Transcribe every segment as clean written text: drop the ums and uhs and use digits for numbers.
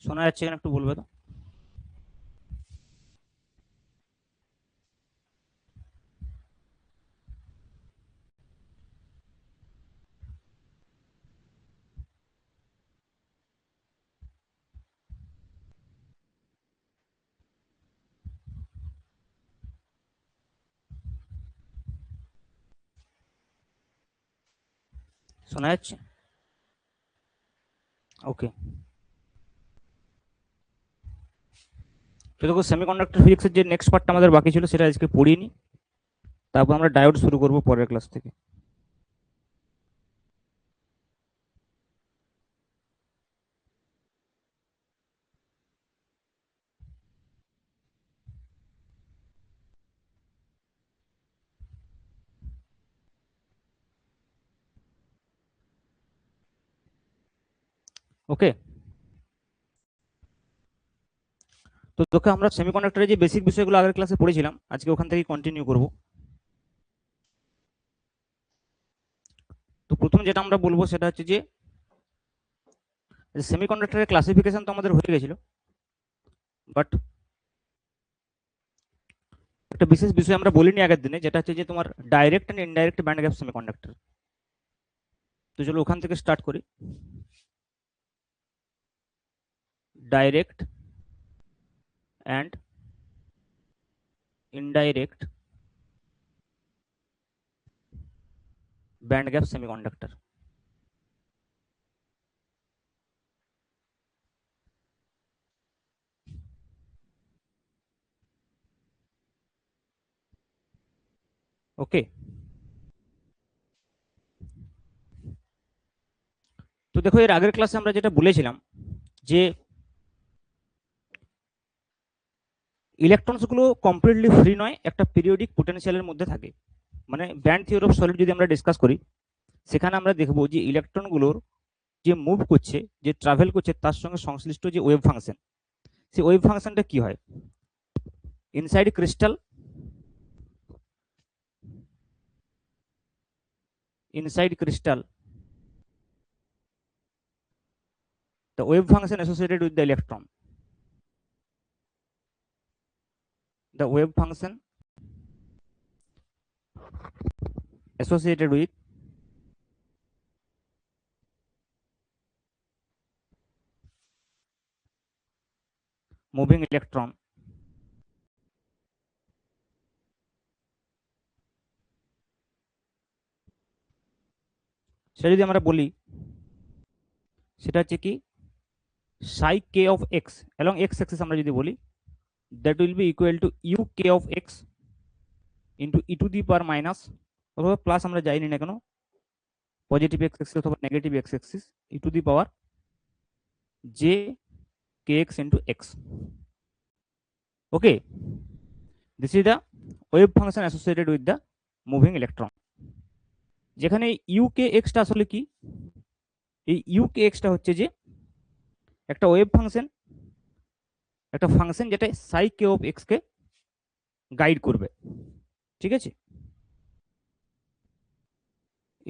শোনা যাচ্ছে কিনা একটু বলবে তো? শোনা যাচ্ছে? ওকে। তো দেখো, সেমিকন্ডাক্টর ফিজিক্সের যে নেক্সট পার্টটা আমাদের বাকি ছিল সেটা আজকে পড়িনি। তারপর আমরা ডায়োড শুরু করব পরের ক্লাস থেকে। ওকে। তো তোকে আমরা সেমিকন্ডাক্টরের যে বেসিক বিষয়গুলো আগের ক্লাসে পড়েছিলাম, আজকে ওখান থেকে কন্টিনিউ করব। তো প্রথম যেটা আমরা বলবো সেটা হচ্ছে যে সেমিকন্ডাক্টরের ক্লাসিফিকেশন তো আমাদের হয়ে গেছিল, বাট একটা বিশেষ বিষয় আমরা বলিনি আগের দিনে, যেটা হচ্ছে যে তোমার direct and indirect band gap semiconductor. তো চলো ওখান থেকে স্টার্ট করি। Direct and indirect band gap semiconductor. Okay. তো দেখো, এর আগের ক্লাসে আমরা যেটা বলেছিলাম যে ইলেকট্রনস গুলো কমপ্লিটলি ফ্রি নয়, একটা পিরিয়ডিক পোটেনশিয়ালের মধ্যে থাকে। মানে ব্যান্ড থিওরি অফ সলিড যদি আমরা ডিসকাস করি, সেখানে আমরা দেখবো যে ইলেকট্রনগুলোর যে মুভ করছে, যে ট্রাভেল করছে, তার সঙ্গে সংশ্লিষ্ট যে ওয়েভ ফাংশন, সেই ওয়েভ ফাংশনটা কি হয় inside crystal. Inside crystal the wave function associated with the electron, the wave function associated with moving electron সেটা যদি আমরা বলি, সেটা হচ্ছে কি psi k of x along x axis আমরা যদি বলি, that will be equal to u k of x into e to the power minus অথবা প্লাস আমরা যাইনি না কেন, পজিটিভ এক্স এক্সিস অথবা negative x axis, E to the power J K x into x. Okay, this is the wave function associated with the moving electron. যেখানে you K extra আসলে কি, এই ইউ কে এক্সটা হচ্ছে যে একটা wave function, একটা function যেটা সাই কে of x K guide করবে। ঠিক আছে,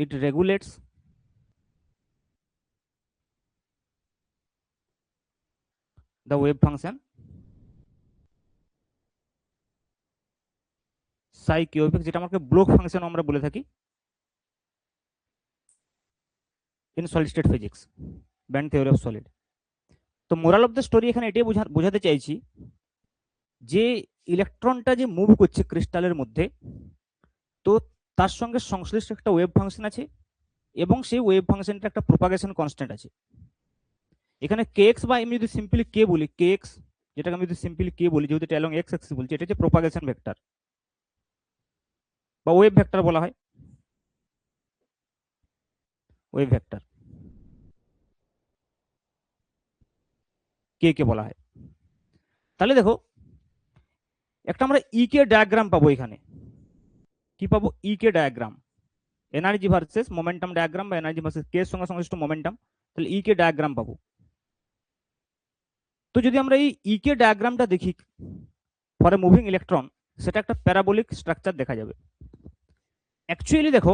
ইট regulates the wave function Sai K of x, যেটা আমাকে ব্লক ফাংশন আমরা বলে থাকি in solid state physics, band theory of solid. তো মোরাল অফ দ্য স্টোরি এখানে এটাই বোঝাতে চাইছি যে ইলেকট্রনটা যে মুভ করছে ক্রিস্টালের মধ্যে, তো তার সঙ্গে সংশ্লিষ্ট একটা ওয়েভ ফাংশন আছে, এবং সেই ওয়েভ ফাংশনটা একটা প্রোপাগেশন কনস্ট্যান্ট আছে। এখানে কে এক্স বা আমি যদি সিম্পলি কে বলি, কে এক্স যেটাকে আমি যদি সিম্পলি কে বলি, যেহেতু এটা অ্যালং এক্স অ্যাক্সিস বলছি, এটা হচ্ছে প্রোপাগেশন ভেক্টর বা ওয়েভ ভেক্টর বলা হয়, ওয়েভ ভেক্টর কে কে বলা হয়। তাহলে দেখো, একটা আমরা ই কে ডায়াগ্রাম পাবো এখানে। কি পাবো? E K diagram, energy versus momentum diagram বা এনার্জি ভার্সেস কে এর সঙ্গে সংশ্লিষ্ট মোমেন্টাম। তাহলে ই কে ডায়াগ্রাম পাবো। তো যদি আমরা এই ই কে ডায়াগ্রামটা দেখি ফর এ মুভিং ইলেকট্রন, সেটা একটা প্যারাবোলিক স্ট্রাকচার দেখা যাবে। অ্যাকচুয়ালি দেখো,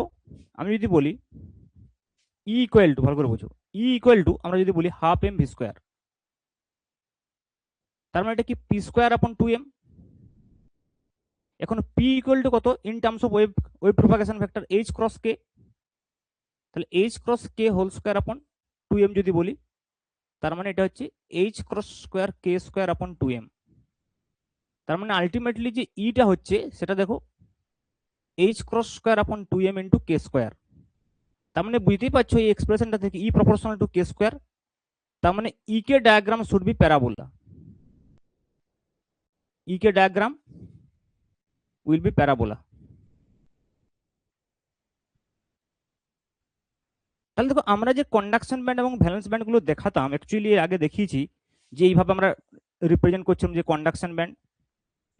আমি যদি বলি ই ইকুয়াল টু, ভালো করে বোঝো, ই ইকুয়াল টু আমরা যদি বলি হাফ এম ভি স্কোয়ার, তার মানে এটা কি পি স্কোয়ার আপন 2m। এখন পি ইকুয়াল টু কত in terms of wave wave propagation vector H cross K, তাহলে H cross K whole square upon 2m যদি বলি, তার মানে এটা হচ্ছে H cross square K square upon 2m। তার মানে আলটিমেটলি যে ইটা হচ্ছে সেটা দেখো H cross square upon 2m into k square. তার মানে বুঝতেই পারছো এই এক্সপ্রেশনটা থেকে E proportional to K square, তার মানে E K diagram should be parabola, E K diagram will be parabola. তাহলে দেখো আমরা যে কন্ডাকশন ব্যান্ড এবং ভ্যালেন্স ব্যান্ড গুলো দেখাতাম অ্যাকচুয়ালি এর আগে দেখিয়েছি যে এইভাবে আমরা রিপ্রেজেন্ট করছিলাম যে কন্ডাকশন ব্যান্ড,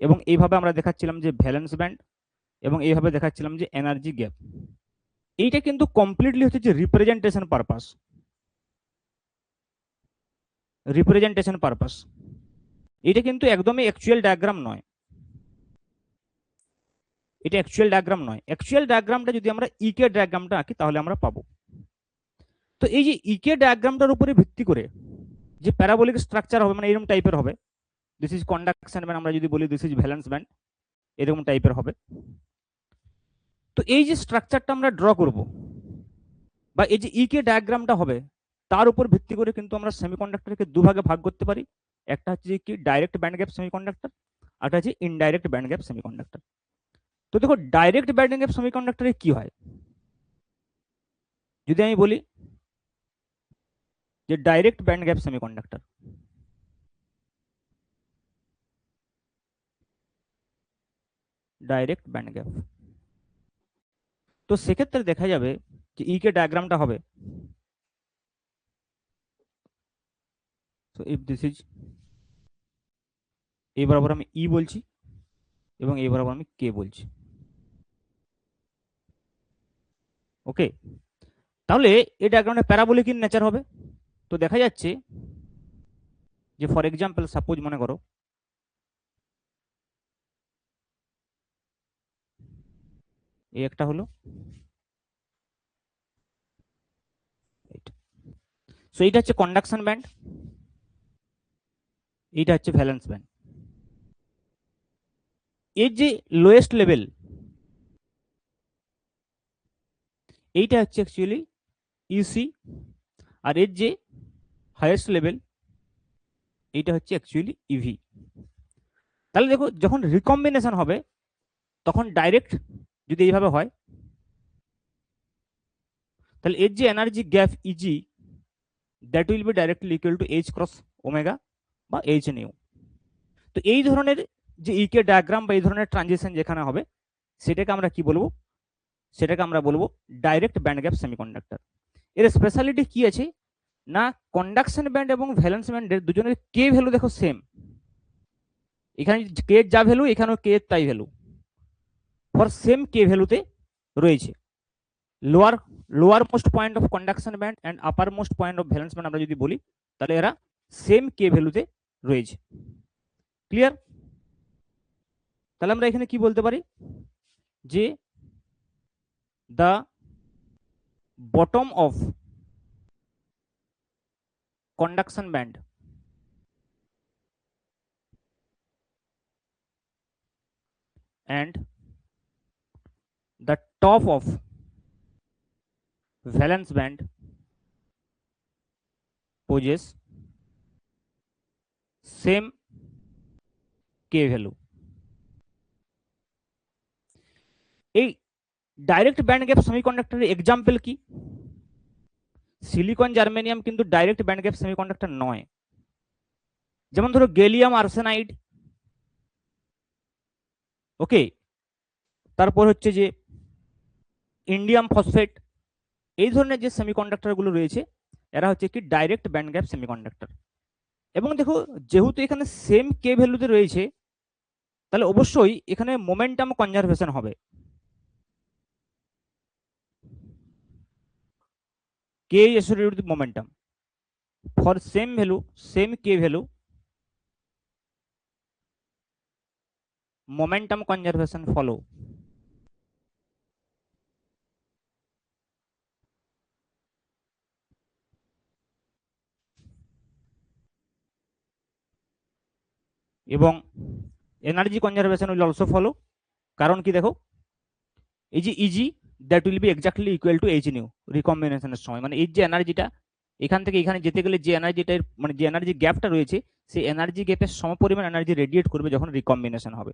এবং এইভাবে আমরা দেখাচ্ছিলাম যে ভ্যালেন্স ব্যান্ড, এবং এইভাবে দেখাচ্ছিলাম যে এনার্জি গ্যাপ। এইটা কিন্তু কমপ্লিটলি হচ্ছে যে রিপ্রেজেন্টেশন পারপাস, রিপ্রেজেন্টেশন পারপাস। এটা কিন্তু একদমই অ্যাকচুয়াল ডায়াগ্রাম নয়, এটা অ্যাকচুয়াল ডায়াগ্রাম নয়। অ্যাকচুয়াল ডায়াগ্রামটা যদি আমরা ইকে ডায়াগ্রামটা আঁকি তাহলে আমরা পাবো। তো এই যে ইকে ডায়াগ্রামটার উপরে ভিত্তি করে যে প্যারাবোলিক স্ট্রাকচার হবে মানে এরকম টাইপের হবে, দিস ইজ কন্ডাকশন ব্যান্ড, আমরা যদি বলি দিস ইজ ভ্যালেন্স ব্যান্ড, এরকম টাইপের হবে। তো এই যে স্ট্রাকচারটা আমরা ড্র করব বা এই যে ইকে ডায়াগ্রামটা হবে তার উপর ভিত্তি করে কিন্তু আমরা সেমিকন্ডাক্টরকে দুভাগে ভাগ করতে পারি। একটা হচ্ছে যে কি ডাইরেক্ট ব্যান্ড গ্যাপ সেমিকন্ডাক্টর, আর একটা হচ্ছে ইনডাইরেক্ট ব্যান্ড গ্যাপ সেমিকন্ডাক্টর। তো দেখো ডাইরেক্ট ব্যান্ড গ্যাপ সেমিকন্ডাক্টরে কি হয়, যদি আমি বলি যে direct band gap semiconductor, direct band gap, তো সেক্ষেত্রে দেখা যাবে যে ই কে ডায়াগ্রামটা হবে, সো ইফ দিস ইজ, এই বরাবর আমি ই বলছি এবং এই বরাবর আমি কে বলছি, ওকে। তাহলে এই ডায়াগ্রামটা প্যারাবোলিক ইন নেচার হবে। তো দেখা যাচ্ছে যে ফর এক্সাম্পল সাপোজ মনে করো এই একটা হলো, সো এইটা হচ্ছে কন্ডাকশন ব্যান্ড, এইটা হচ্ছে ভ্যালেন্স ব্যান্ড। এর যে লোয়েস্ট লেভেল এইটা হচ্ছে অ্যাকচুয়ালি ইসি, আর এর যে হাইয়েস্ট লেভেল এইটা হচ্ছে অ্যাকচুয়ালি ইভি। তাহলে দেখো যখন রিকম্বিনেশন হবে তখন ডাইরেক্ট যদি এইভাবে হয় তাহলে এর যে energy gap easy that will B directly equal to H cross omega বা এইচ নিউ। তো এই ধরনের যে ইকে ডায়াগ্রাম বা এই ধরনের ট্রানজিশন যেখানে হবে সেটাকে আমরা কি বলবো, সেটাকে আমরা বলবো ডাইরেক্ট ব্যান্ড গ্যাপ সেমিকন্ডাক্টর। এর স্পেশালিটি কি আছে না কন্ডাকশন ব্যান্ড এবং ভ্যালেন্স ব্যান্ডের দুজনের কে ভ্যালু দেখো সেম, এখানে কে যা ভ্যালু এখানেও কে তাই ভ্যালু, ফর সেম কে ভ্যালুতে রয়েছে। Lower lower most point of conduction band and upper most point of valence band আমরা যদি বলি তাহলে এরা সেম কে ভ্যালুতে রয়েছে। ক্লিয়ার? তাহলে আমরা এখানে কি বলতে পারি যে the bottom of conduction band and the top of valence band possess same k value। এই ডাইরেক্ট ব্যান্ড গ্যাপ সেমিকন্ডাক্টরের এক্সাম্পল কি, সিলিকন জার্মেনিয়াম কিন্তু ডাইরেক্ট ব্যান্ড গ্যাপ সেমিকন্ডাক্টর নয়। যেমন ধরো গেলিয়াম আর্সেনাইড, ওকে, তারপর হচ্ছে যে ইন্ডিয়াম ফসফেট, এই ধরনের যে সেমিকন্ডাক্টর গুলো রয়েছে এরা হচ্ছে কি ডাইরেক্ট ব্যান্ড গ্যাপ সেমিকন্ডাক্টর। এবং দেখো যেহেতু এখানে সেম কে ভ্যালুতে রয়েছে তাহলে অবশ্যই এখানে মোমেন্টাম কনজারভেশন হবে। k is associated with momentum for same value, same k value, momentum conservation follow। এবং energy conservation will also follow. কারণ কি দেখো, এই যে E g that will be exactly equal to H nu রিকম্বিনেশনের সময়, মানে এই যে এনার্জিটা এখান থেকে এখানে যেতে গেলে যে এনার্জিটার মানে যে এনার্জি গ্যাপটা রয়েছে সেই এনার্জি গ্যাপের সমপরিমাণ এনার্জি রেডিয়েট করবে যখন রিকম্বিনেশন হবে।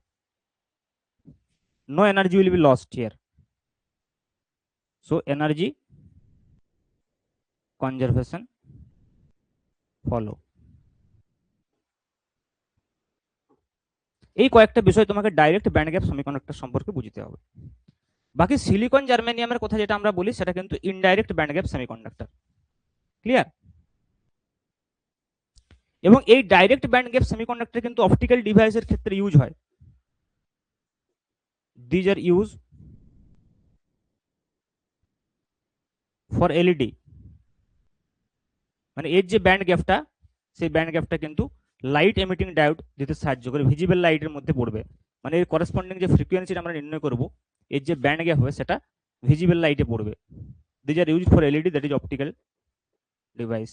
No energy will be lost here, so energy conservation follow. এই কয়েকটা বিষয় তোমাকে ডাইরেক্ট ব্যান্ড গ্যাপ সেমিকন্ডাক্টর সম্পর্কে বুঝতে হবে। বাকি সিলিকন জার্মেনিয়ামের কথা যেটা আমরা বলি সেটা কিন্তু indirect band gap semiconductor. Clear? এবং এই ডাইরেক্ট ব্যান্ড গ্যাপ সেমিকন্ডাক্টর কিন্তু অপটিক্যাল ডিভাইসের ক্ষেত্রে ইউজ হয়। These are use for LED, মানে এর যে ব্যান্ড গ্যাপটা সেই ব্যান্ড গ্যাপটা কিন্তু লাইট এমিটিং ডায়োড দিতে সাহায্য করে, ভিজিবল লাইটের মধ্যে পড়বে, মানে এর করেসপন্ডিং যে ফ্রিকোয়েন্সিটা আমরা নির্ণয় করব এর যে ব্যান্ড গ্যাপ হবে সেটা ভিজিবল লাইটে পড়বে। These are use for LED, that is optical device.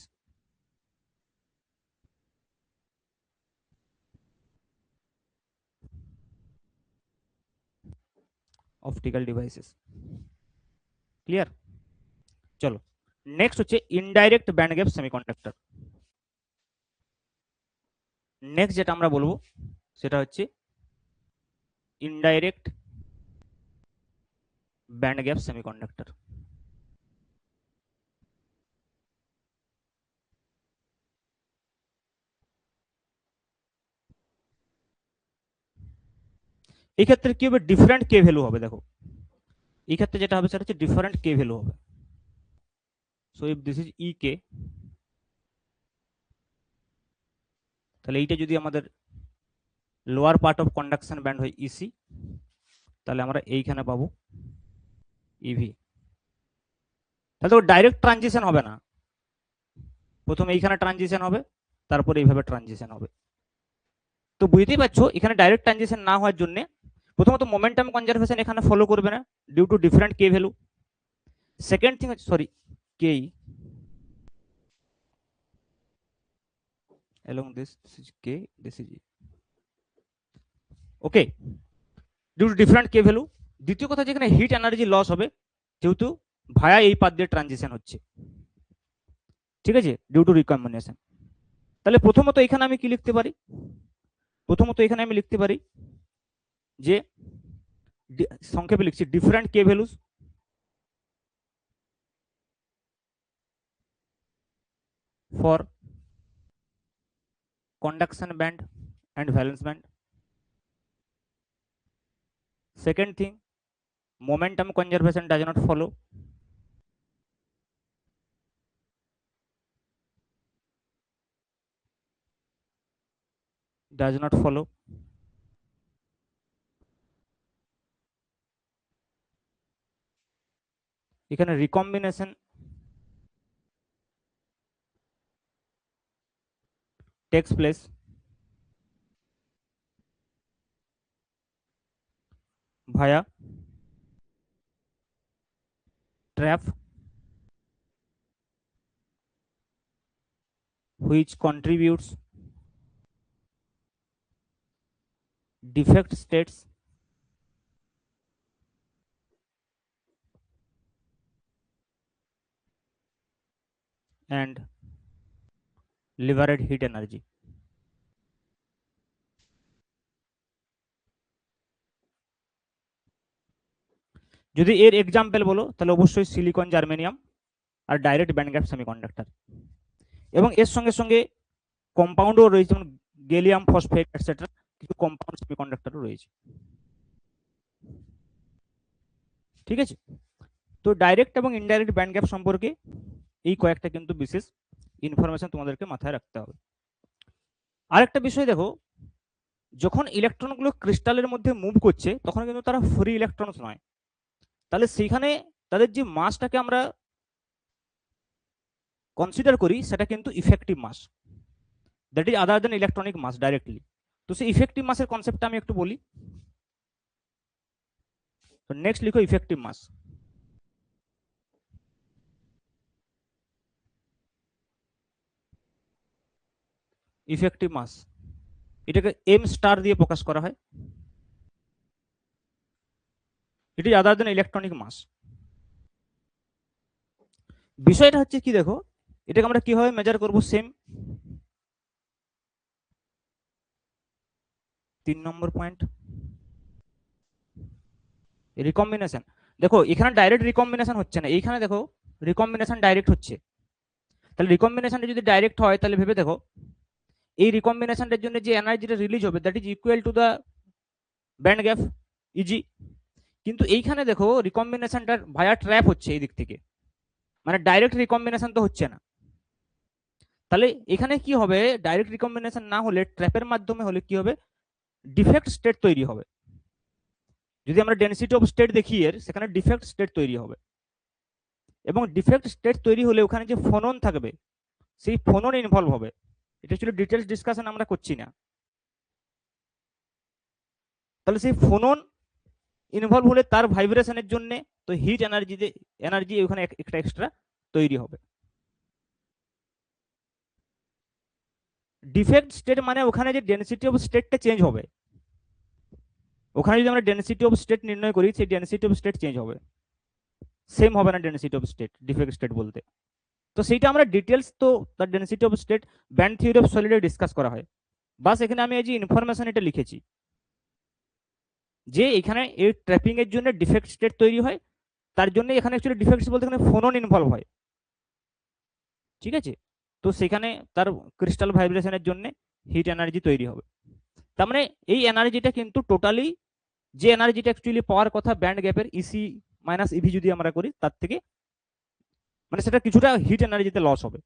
Optical devices. Clear? চলো নেক্সট হচ্ছে indirect band gap semiconductor. Next যেটা আমরা বলবো সেটা হচ্ছে ইনডাইরেক্ট ব্যান্ড গ্যাপ সেমিকন্ডাক্টর। এই ক্ষেত্রে কি হবে, ডিফারেন্ট কে ভ্যালু হবে। দেখো এই ক্ষেত্রে যেটা হবে সেটা হচ্ছে ডিফারেন্ট কে ভ্যালু হবে। সো ইফ দিস ইজ ই কে, তাহলে এইটা যদি আমাদের lower part of conduction band হয় ইসি, তাহলে আমরা এইখানে পাবো ইভি। তাহলে তো ডাইরেক্ট ট্রানজিশন হবে না, প্রথমে এইখানে ট্রানজিশন হবে তারপরে এইভাবে ট্রানজিশন হবে। তো বুঝতেই পারছো এখানে ডাইরেক্ট ট্রানজিশন না হওয়ার জন্য প্রথমত মোমেন্টাম কনজারভেশন এখানে ফলো করবে না due to different K value. Second thing, sorry, K along this is k, this is e, okay, due to different K value. দ্বিতীয় কথা, যেখানে হিট এনার্জি লস হবে যেহেতু ভায়া এই পাত দিয়ে ট্রানজিশন হচ্ছে, ঠিক আছে, ডিউ টু রিকম্বিনেশন। তাহলে প্রথমত এখানে আমি কি লিখতে পারি, প্রথমত এখানে আমি লিখতে পারি যে সংক্ষেপে লিখছি different K values for conduction band and valence band. Second thing, momentum conservation does not follow. Does not follow. এখানে recombination takes place via trap which contributes defect states and liberate heat energy. যদি এর example বলো তাহলে অবশ্যই silicon germanium আর direct band gap semiconductor, এবং এর সঙ্গে সঙ্গে কম্পাউন্ডও রয়েছে, যেমন গ্যালিয়াম ফসফেট এটসেট্রা, কিছু কম্পাউন্ড সেমিকন্ডাক্টরও রয়েছে। ঠিক আছে, তো ডাইরেক্ট এবং ইনডাইরেক্ট ব্যান্ড গ্যাপ সম্পর্কে এই কয়েকটা কিন্তু বিশেষ ইনফরমেশন তোমাদেরকে মাথায় রাখতে হবে। আরেকটা বিষয় দেখো, যখন ইলেকট্রনগুলো ক্রিস্টালের মধ্যে মুভ করছে তখন কিন্তু তারা ফ্রি ইলেকট্রনস নয়, তাহলে সেইখানে তাদের যে মাসটাকে আমরা কনসিডার করি সেটা কিন্তু effective mass, that is other than electronic mass directly. তো সেই ইফেক্টিভ মাসের কনসেপ্টটা আমি একটু বলি। তো নেক্সট লিখো ইফেক্টিভ মাস। ইফেক্টিভ মাস এটাকে এম স্টার দিয়ে প্রকাশ করা হয়। It is other than electronic mass. বিষয়টা হচ্ছে কি, দেখো এটাকে আমরা কিভাবে মেজার করব, সেম 3 নম্বর পয়েন্ট, রিকম্বিনেশন। দেখো এখানে ডাইরেক্ট রিকম্বিনেশন হচ্ছে না, এইখানে দেখো রিকম্বিনেশন ডাইরেক্ট হচ্ছে। তাহলে রিকম্বিনেশনটা যদি ডাইরেক্ট হয় তাহলে ভেবে দেখো এই রিকম্বিনেশনটার জন্য যে এনার্জিটা রিলিজ হবে that is equal to the band gap easy. কিন্তু এইখানে দেখো রিকম্বিনেশনটা ভায়া ট্র্যাপ হচ্ছে এই দিক থেকে, মানে ডাইরেক্ট রিকম্বিনেশন তো হচ্ছে না। তাহলে এখানে কি হবে, ডাইরেক্ট রিকম্বিনেশন না হলে ট্র্যাপের মাধ্যমে হলে কি হবে, ডিফেক্ট স্টেট তৈরি হবে। যদি আমরা ডেনসিটি অফ স্টেট দেখি এর, সেখানে ডিফেক্ট স্টেট তৈরি হবে, এবং ডিফেক্ট স্টেট তৈরি হলে ওখানে যে ফোনন থাকবে সেই ফোনন ইনভলভ হবে। এটা ছিল ডিটেলস ডিসকাশন, আমরা করছি না। তাহলে সেই ফোনন ইনভলভ হলে তার ভাইব্রেশনের জন্য তো হিট এনার্জি ওখানে একটা এক্সট্রা তৈরি হবে। ডিফেক্ট স্টেট মানে ওখানে যে ডেনসিটি অফ স্টেটটা চেঞ্জ হবে, ওখানে যদি আমরা ডেনসিটি অফ স্টেট নির্ণয় করি সেই ডেনসিটি অফ স্টেট চেঞ্জ হবে, সেম হবে না density of state defect state বলতে। তো সেইটা আমরা ডিটেলস তো তার density of state band theory of সলিডে ডিসকাস করা হয়। বাস এখানে আমি এই যে ইনফরমেশন এটা লিখেছি যে এখানে এই ট্র্যাপিং এর জন্য ডিফেক্ট স্টেট তৈরি হয়, তার জন্য এখানে অ্যাকচুয়ালি ডিফেক্ট বলতে এখানে ফোনন ইনভলভ হয়, ঠিক আছে। তো সেখানে তার ক্রিস্টাল ভাইব্রেশনের জন্য হিট এনার্জি তৈরি হবে। তার মানে এই এনার্জিটা কিন্তু টোটালি যে এনার্জিটা অ্যাকচুয়ালি পাওয়ার কথা ব্যান্ড গ্যাপের ইসি মাইনাস ইভি যদি আমরা করি তার থেকে, মানে সেটা কিছুটা হিট এনার্জিতে লস হবে।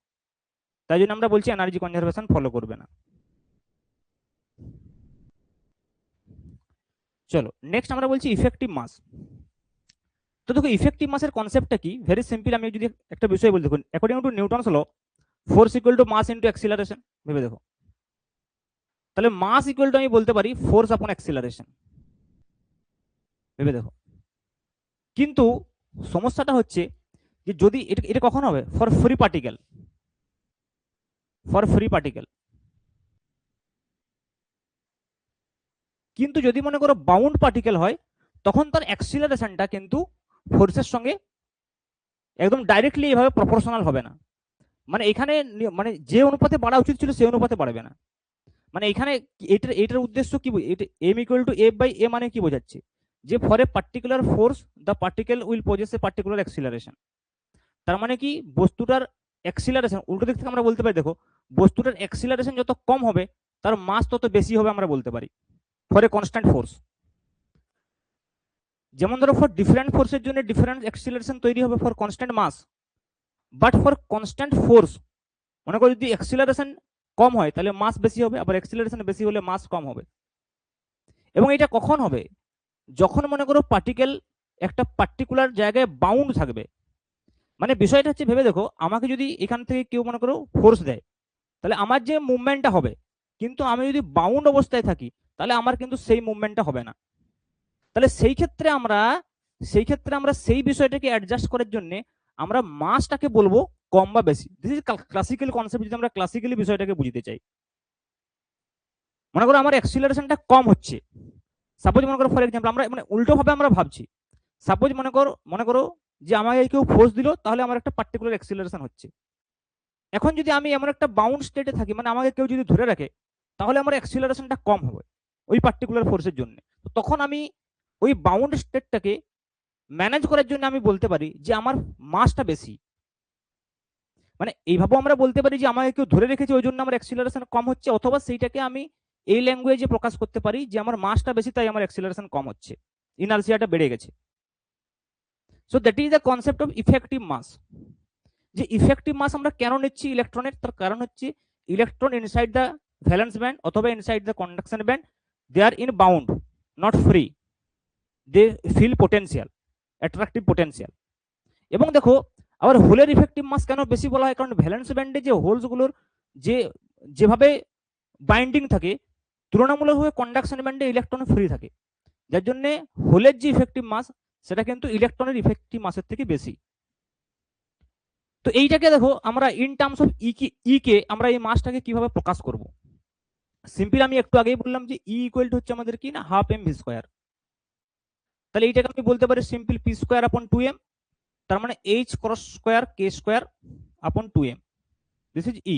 তাই জন্য আমরা বলছি এনার্জি কনজারভেশন ফলো করবে না। চলো নেক্সট আমরা বলছি ইফেক্টিভ মাস। তো দেখো ইফেক্টিভ মাসের কনসেপ্টটা কি, ভেরি সিম্পল। আমি যদি একটা বিষয় বলি, দেখুন according to Newton's law force equal to mass into acceleration. ভেবে দেখো, তাহলে মাস ইকুয়াল টু আমি বলতে পারি ফোর্স আপন অ্যাক্সিলারেশন। ভেবে দেখো, কিন্তু সমস্যাটা হচ্ছে যে যদি এটা এটা কখন হবে, for free particle, for free particle. কিন্তু যদি মনে করো বাউন্ড পার্টিকেল হয় তখন তার অ্যাক্সিলারেশনটা কিন্তু ফোর্সের সঙ্গে একদম ডাইরেক্টলি এইভাবে প্রপোর্শনাল হবে না। মানে এখানে মানে যে অনুপাতে বাড়া উচিত ছিল সেই অনুপাতে বাড়বে না। মানে এখানে এটার এটার উদ্দেশ্য কি, M equal to F by A মানে কি বোঝাচ্ছে, যে for a particular force the particle will possess a particular acceleration. তার মানে কি বস্তুটার অ্যাক্সিলারেশন উল্টো দিক থেকে আমরা বলতে পারি, দেখো বস্তুটার অ্যাক্সিলারেশন যত কম হবে তার মাস তত বেশি হবে আমরা বলতে পারি ফর এ কনস্ট্যান্ট ফোর্স। যেমন ধরো ফর ডিফারেন্ট ফোর্সের জন্য ডিফারেন্ট অ্যাক্সিলারেশন তৈরি হবে for constant mass, but for constant force মনে করো যদি অ্যাক্সিলারেশন কম হয় তাহলে মাস বেশি হবে, আবার অ্যাক্সিলারেশন বেশি হলে মাস কম হবে। এবং এটা কখন হবে, যখন মনে করো পার্টিকেল একটা পার্টিকুলার জায়গায় বাউন্ড থাকবে। মানে বিষয়টা হচ্ছে ভেবে দেখো, আমাকে যদি এখান থেকে কেউ মনে করো ফোর্স দেয় তাহলে আমার যে মুভমেন্টটা হবে, কিন্তু আমি যদি বাউন্ড অবস্থায় থাকি তাহলে আমার কিন্তু সেই মুভমেন্টটা হবে না। তাহলে সেই ক্ষেত্রে আমরা সেই বিষয়টাকে অ্যাডজাস্ট করার জন্য আমরা মাসটাকে বলবো কম বা বেশি। দিস ইজ ক্লাসিক্যাল কনসেপ্ট, যদি আমরা ক্লাসিক্যালি বিষয়টাকে বুঝতে চাই। মনে করো আমার অ্যাক্সিলারেশনটা কম হচ্ছে, সাপোজ মনে করো ফর এক্সাম্পল আমরা মানে উল্টো ভাবে আমরা ভাবছি, সাপোজ মনে করো যে আমাকে কেউ ফোর্স দিল তাহলে আমার একটা পার্টিকুলার অ্যাক্সিলারেশন হচ্ছে। এখন যদি আমি এমন একটা বাউন্ড স্টেটে থাকি, মানে আমাকে কেউ যদি ধরে রাখে তাহলে আমার অ্যাক্সিলারেশনটা কম হবে ওই পার্টিকুলার ফোর্সের জন্য। তখন আমি ওই বাউন্ড স্টেটটাকে ম্যানেজ করার জন্য আমি বলতে পারি যে আমার মাসটা বেশি। মানে এইভাবেও আমরা বলতে পারি যে আমাকে কেউ ধরে রেখেছে ওই জন্য আমার অ্যাক্সিলারেশন কম হচ্ছে, অথবা সেইটাকে আমি এই ল্যাঙ্গুয়েজে প্রকাশ করতে পারি যে আমার মাসটা বেশি তাই আমার অ্যাক্সিলারেশন কম হচ্ছে, ইনার্সিয়াটা বেড়ে গেছে। So that is the concept of effective mass. যে ইফেক্টিভ মাস আমরা কেন নিচ্ছি ইলেকট্রনের, তার কারণ হচ্ছে electron inside the valence band অথবা inside the conduction band they are in bound, not free, they feel potential, attractive potential. এবং দেখো আবার হোলের ইফেক্টিভ মাস কেন বেশি বলা হয়, কারণ ভ্যালেন্স ব্যান্ডে যে হোলসগুলোর যেভাবে বাইন্ডিং থাকে তুলনামূলকভাবে কন্ডাকশন ব্যান্ডে ইলেকট্রন ফ্রি থাকে, যার জন্য হোলের যে ইফেক্টিভ মাস সেটা কিন্তু ইলেকট্রনের ইফেক্টিভ মাসের থেকে বেশি। তো এইটাকে দেখো আমরা ইন টার্মস অফ ই কে আমরা এই মাসটাকে কিভাবে প্রকাশ করব। সিম্পল আমি একটু আগেই বললাম যে ই ইকুয়াল টু হচ্ছে আমাদের কি না হাফ এম ভি স্কোয়ার, তাহলে এইটাকে আমি বলতে পারি simple P square upon 2m, তার মানে H cross square K square upon 2m, this is E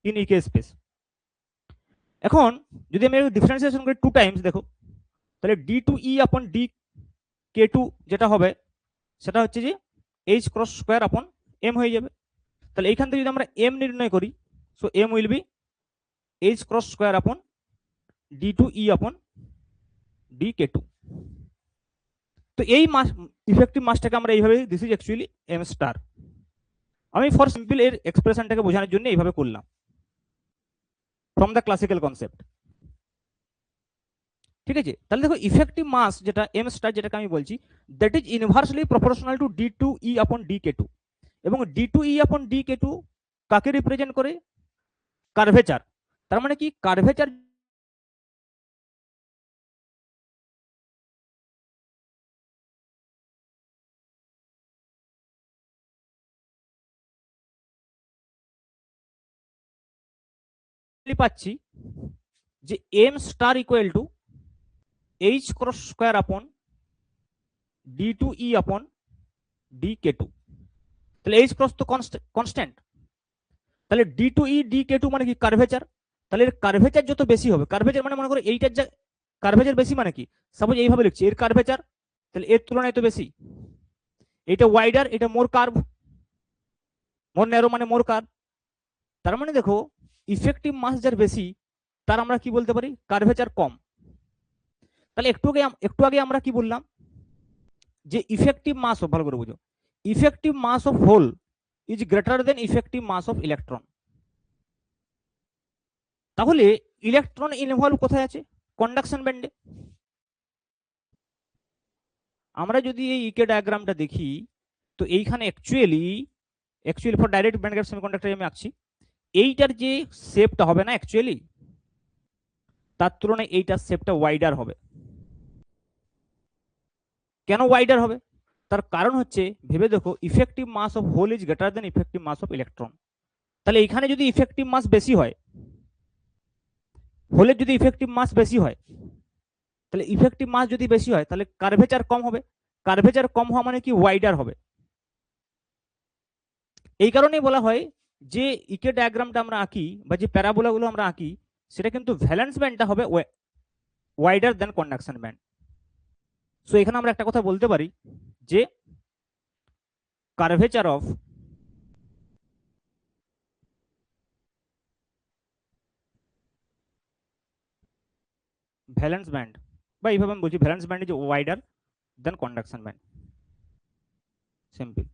in E K space. এখন যদি আমি ডিফারেন্সিয়েশন করি 2 টাইমস, দেখো তাহলে D two E upon D K two যেটা হবে সেটা হচ্ছে যে এইচ ক্রস স্কোয়ার আপন এম হয়ে যাবে। তাহলে এইখান থেকে যদি আমরা এম নির্ণয় করি, so M will be H cross square upon D two E upon D K two. তো এই মাস ইফেক্টিভ মাসটাকে আমরা এইভাবে, this is actually M star. আমি ফর সিম্পল এর এক্সপ্রেশনটাকে বোঝানোর জন্য এইভাবে করলাম ফ্রম দ্য ক্লাসিক্যাল কনসেপ্ট। ঠিক আছে, তাহলে দেখো ইফেক্টিভ মাস যেটা এম স্টার যেটাকে আমি বলছি, that is inversely proportional to D two E upon D K two. এবং D two E upon D K two কাকে রিপ্রেজেন্ট করে? কার্ভেচার। তার মানে কি কার্ভেচার পাচ্ছি যে M star equal to H cross square upon D two E upon D K two. তাহলে H cross তো কনস্ট্যান্ট, তাহলে D two E D K two মানে কি কার্ভেচার। তাহলে এর কার্ভেচার যত বেশি হবে, কার্ভেচার মানে মনে করো এইটার যা কার্ভেচার বেশি মানে কি, সাপোজ এইভাবে লিখছি এর কার্ভেচার, তাহলে এর তুলনায় তো বেশি। এটা ওয়াইডার, এটা মোর কার্ভ, মোর ন্যারো মানে মোর কার্ভ। তার মানে দেখো ইফেক্টিভ মাস যার বেশি তার আমরা কি বলতে পারি কার্ভেচার কম। তাহলে একটু আগে আমরা কি বললাম যে ইফেক্টিভ মাস অফ, ভালো করে বুঝো, effective mass of hole is greater than effective mass of electron. তাহলে ইলেকট্রন ইনভলভ কোথায় আছে? কন্ডাকশন ব্যান্ডে। আমরা যদি এই ইকে ডায়াগ্রামটা দেখি, তো এইখানে actually for direct band gap semiconductor আমি আঁকছি, এইটার যে শেপটা হবে না অ্যাকচুয়ালি, তার তুলনায় এইটার শেপটা ওয়াইডার হবে। কেন ওয়াইডার হবে? তার কারণ হচ্ছে ভেবে দেখো effective mass of hole is greater than effective mass of electron. তাহলে এখানে যদি ইফেক্টিভ মাস বেশি হয়, হোলের যদি ইফেক্টিভ মাস বেশি হয়, তাহলে ইফেক্টিভ মাস যদি বেশি হয় তাহলে কার্ভেচার কম হবে। কার্ভেচার কম হওয়া মানে কি ওয়াইডার হবে। এই কারণেই বলা হয় যে ইকে ডায়াগ্রামটা আমরা আঁকি বা যে প্যারাবোলাগুলো আমরা আঁকি, সেটা কিন্তু ভ্যালেন্স ব্যান্ডটা হবে wider than conduction band. So এখানে আমরা একটা কথা বলতে পারি যে কার্ভেচার অফ ভ্যালেন্স ব্যান্ড, বা এইভাবে আমি বলছি valence band is wider than conduction band, simple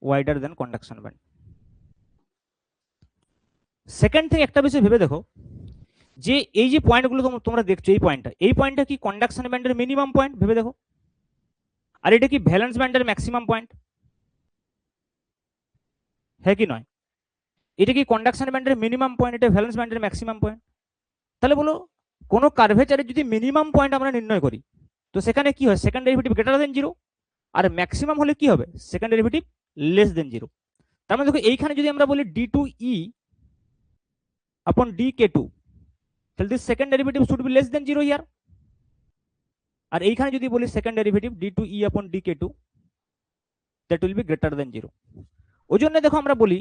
wider than conduction band. Second থেকে একটা বিষয় ভেবে দেখো যে এই যে পয়েন্টগুলো তোমরা দেখছো, এই পয়েন্টটা কি কন্ডাকশন ব্যান্ডের মিনিমাম পয়েন্ট? ভেবে দেখো। আর এটা কি ভ্যালেন্স ব্যান্ডের ম্যাক্সিমাম পয়েন্ট? হ্যাঁ কি নয়? এটা কি কন্ডাকশন ব্যান্ডের মিনিমাম পয়েন্ট, এটা ভ্যালেন্স ব্যান্ডের ম্যাক্সিমাম পয়েন্ট। তাহলে বলো কোনো কার্ভেচারে যদি মিনিমাম পয়েন্ট আমরা নির্ণয় করি, তো সেখানে কি হয়? Second derivative greater than zero. আর ম্যাক্সিমাম হলে কি হবে? Second derivative less than zero. তার মানে দেখো এইখানে যদি আমরা বলি D two E upon D K two, তাহলে this second derivative should be less than zero ইয়ার। আর এইখানে যদি বলি second derivative D two E upon D K two, that will be greater than zero. ওই জন্য দেখো আমরা বলি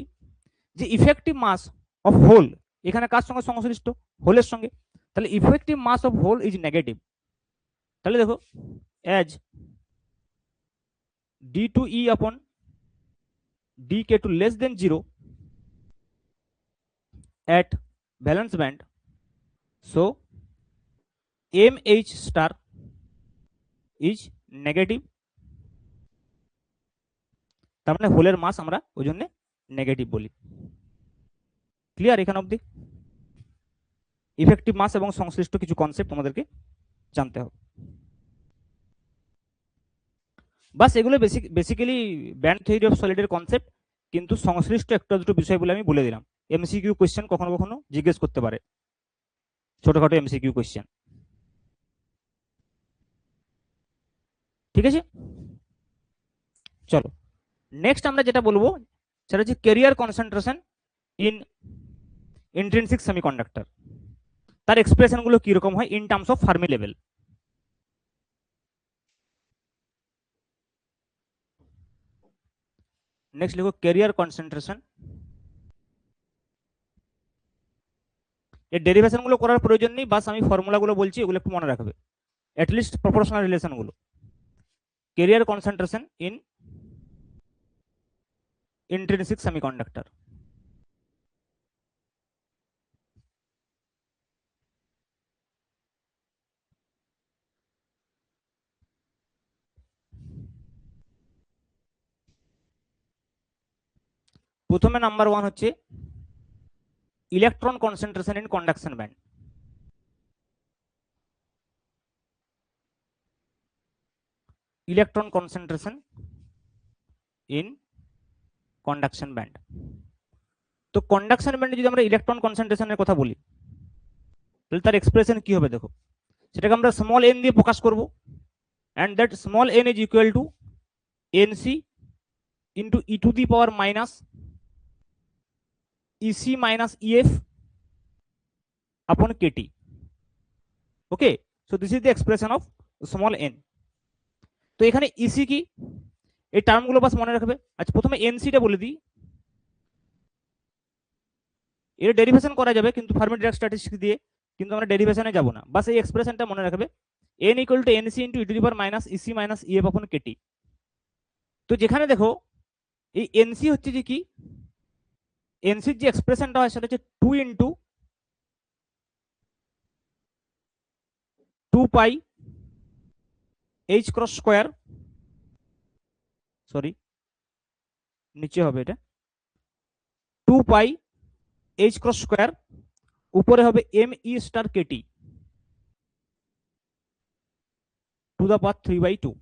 যে ইফেক্টিভ মাস অফ হোল এখানে কার সঙ্গে সংশ্লিষ্ট? হোলের সঙ্গে। তাহলে effective mass of hole is negative. তাহলে দেখো as D two E upon D K two less than zero at valence band, so mh star is negative। তার মানে হোলের মাস আমরা ওই জন্য নেগেটিভ বলি। ক্লিয়ার এখানে অবধি? ইফেক্টিভ মাস এবং সংশ্লিষ্ট কিছু কনসেপ্ট তোমাদেরকে জানতে হবে। বাস এগুলো বেসিক্যালি ব্যান্ড থিওরি অফ সলিডের কনসেপ্ট, কিন্তু সংশ্লিষ্ট একটা দুটো বিষয় বলে আমি বলে দিলাম। এমসিকিউ কোয়েশ্চেন কখনো কখনো জিজ্ঞেস করতে পারে, ছোটখাটো এমসিকিউ কোয়েশ্চেন। ঠিক আছে, চলো নেক্সট আমরা যেটা বলবো সেটা হচ্ছে career concentration in intrinsic semiconductor, তার এক্সপ্রেশন গুলো কিরকম হয় in terms of Fermi level. Next লিখো ক্যারিয়ার কনসেন্ট্রেশন। এর ডেরিভেশন গুলো করার প্রয়োজন নেই, বাস আমি ফর্মুলা গুলো বলছি, এগুলো একটু মনে রাখবে, অ্যাটলিস্ট প্রপোর্শনাল রিলেশন গুলো। Career concentration in intrinsic semiconductor. প্রথমে নাম্বার 1 হচ্ছে electron concentration in conduction band. Electron concentration in conduction band. তো কন্ডাকশন ব্যান্ডে যদি আমরা ইলেকট্রন কনসেন্ট্রেশনের কথা বলি, তাহলে তার এক্সপ্রেশন কি হবে দেখো, সেটাকে আমরা স্মল এন দিয়ে প্রকাশ করব, and that small n is equal to nc into e to the power minus ec minus ef upon kt. Okay, so this is the expression of small n. তো এখানে ec কি, এই টার্মগুলো বাস মনে রাখবে। আচ্ছা প্রথমে nc টা বলে দিই, এর ডেরিভেশন করা যাবে কিন্তু ফার্মি ডিরাক স্ট্যাটিস্টিক্স দিয়ে, কিন্তু আমরা ডেরিভেশনে যাব না, বাস এই এক্সপ্রেশনটা মনে রাখবে, n equal to nc into e to the power minus ec minus ef upon kt। তো যেখানে দেখো এই nc হচ্ছে যে কি, এনসির যে এক্সপ্রেশনটা হয় সেটা হচ্ছে 2 ইন্টু 2 পাই এইচ ক্রস স্কোয়ার, সরি নিচে হবে এটা 2 পাই এইচ ক্রস স্কোয়ার, উপরে হবে M E star KT to the power 3/2।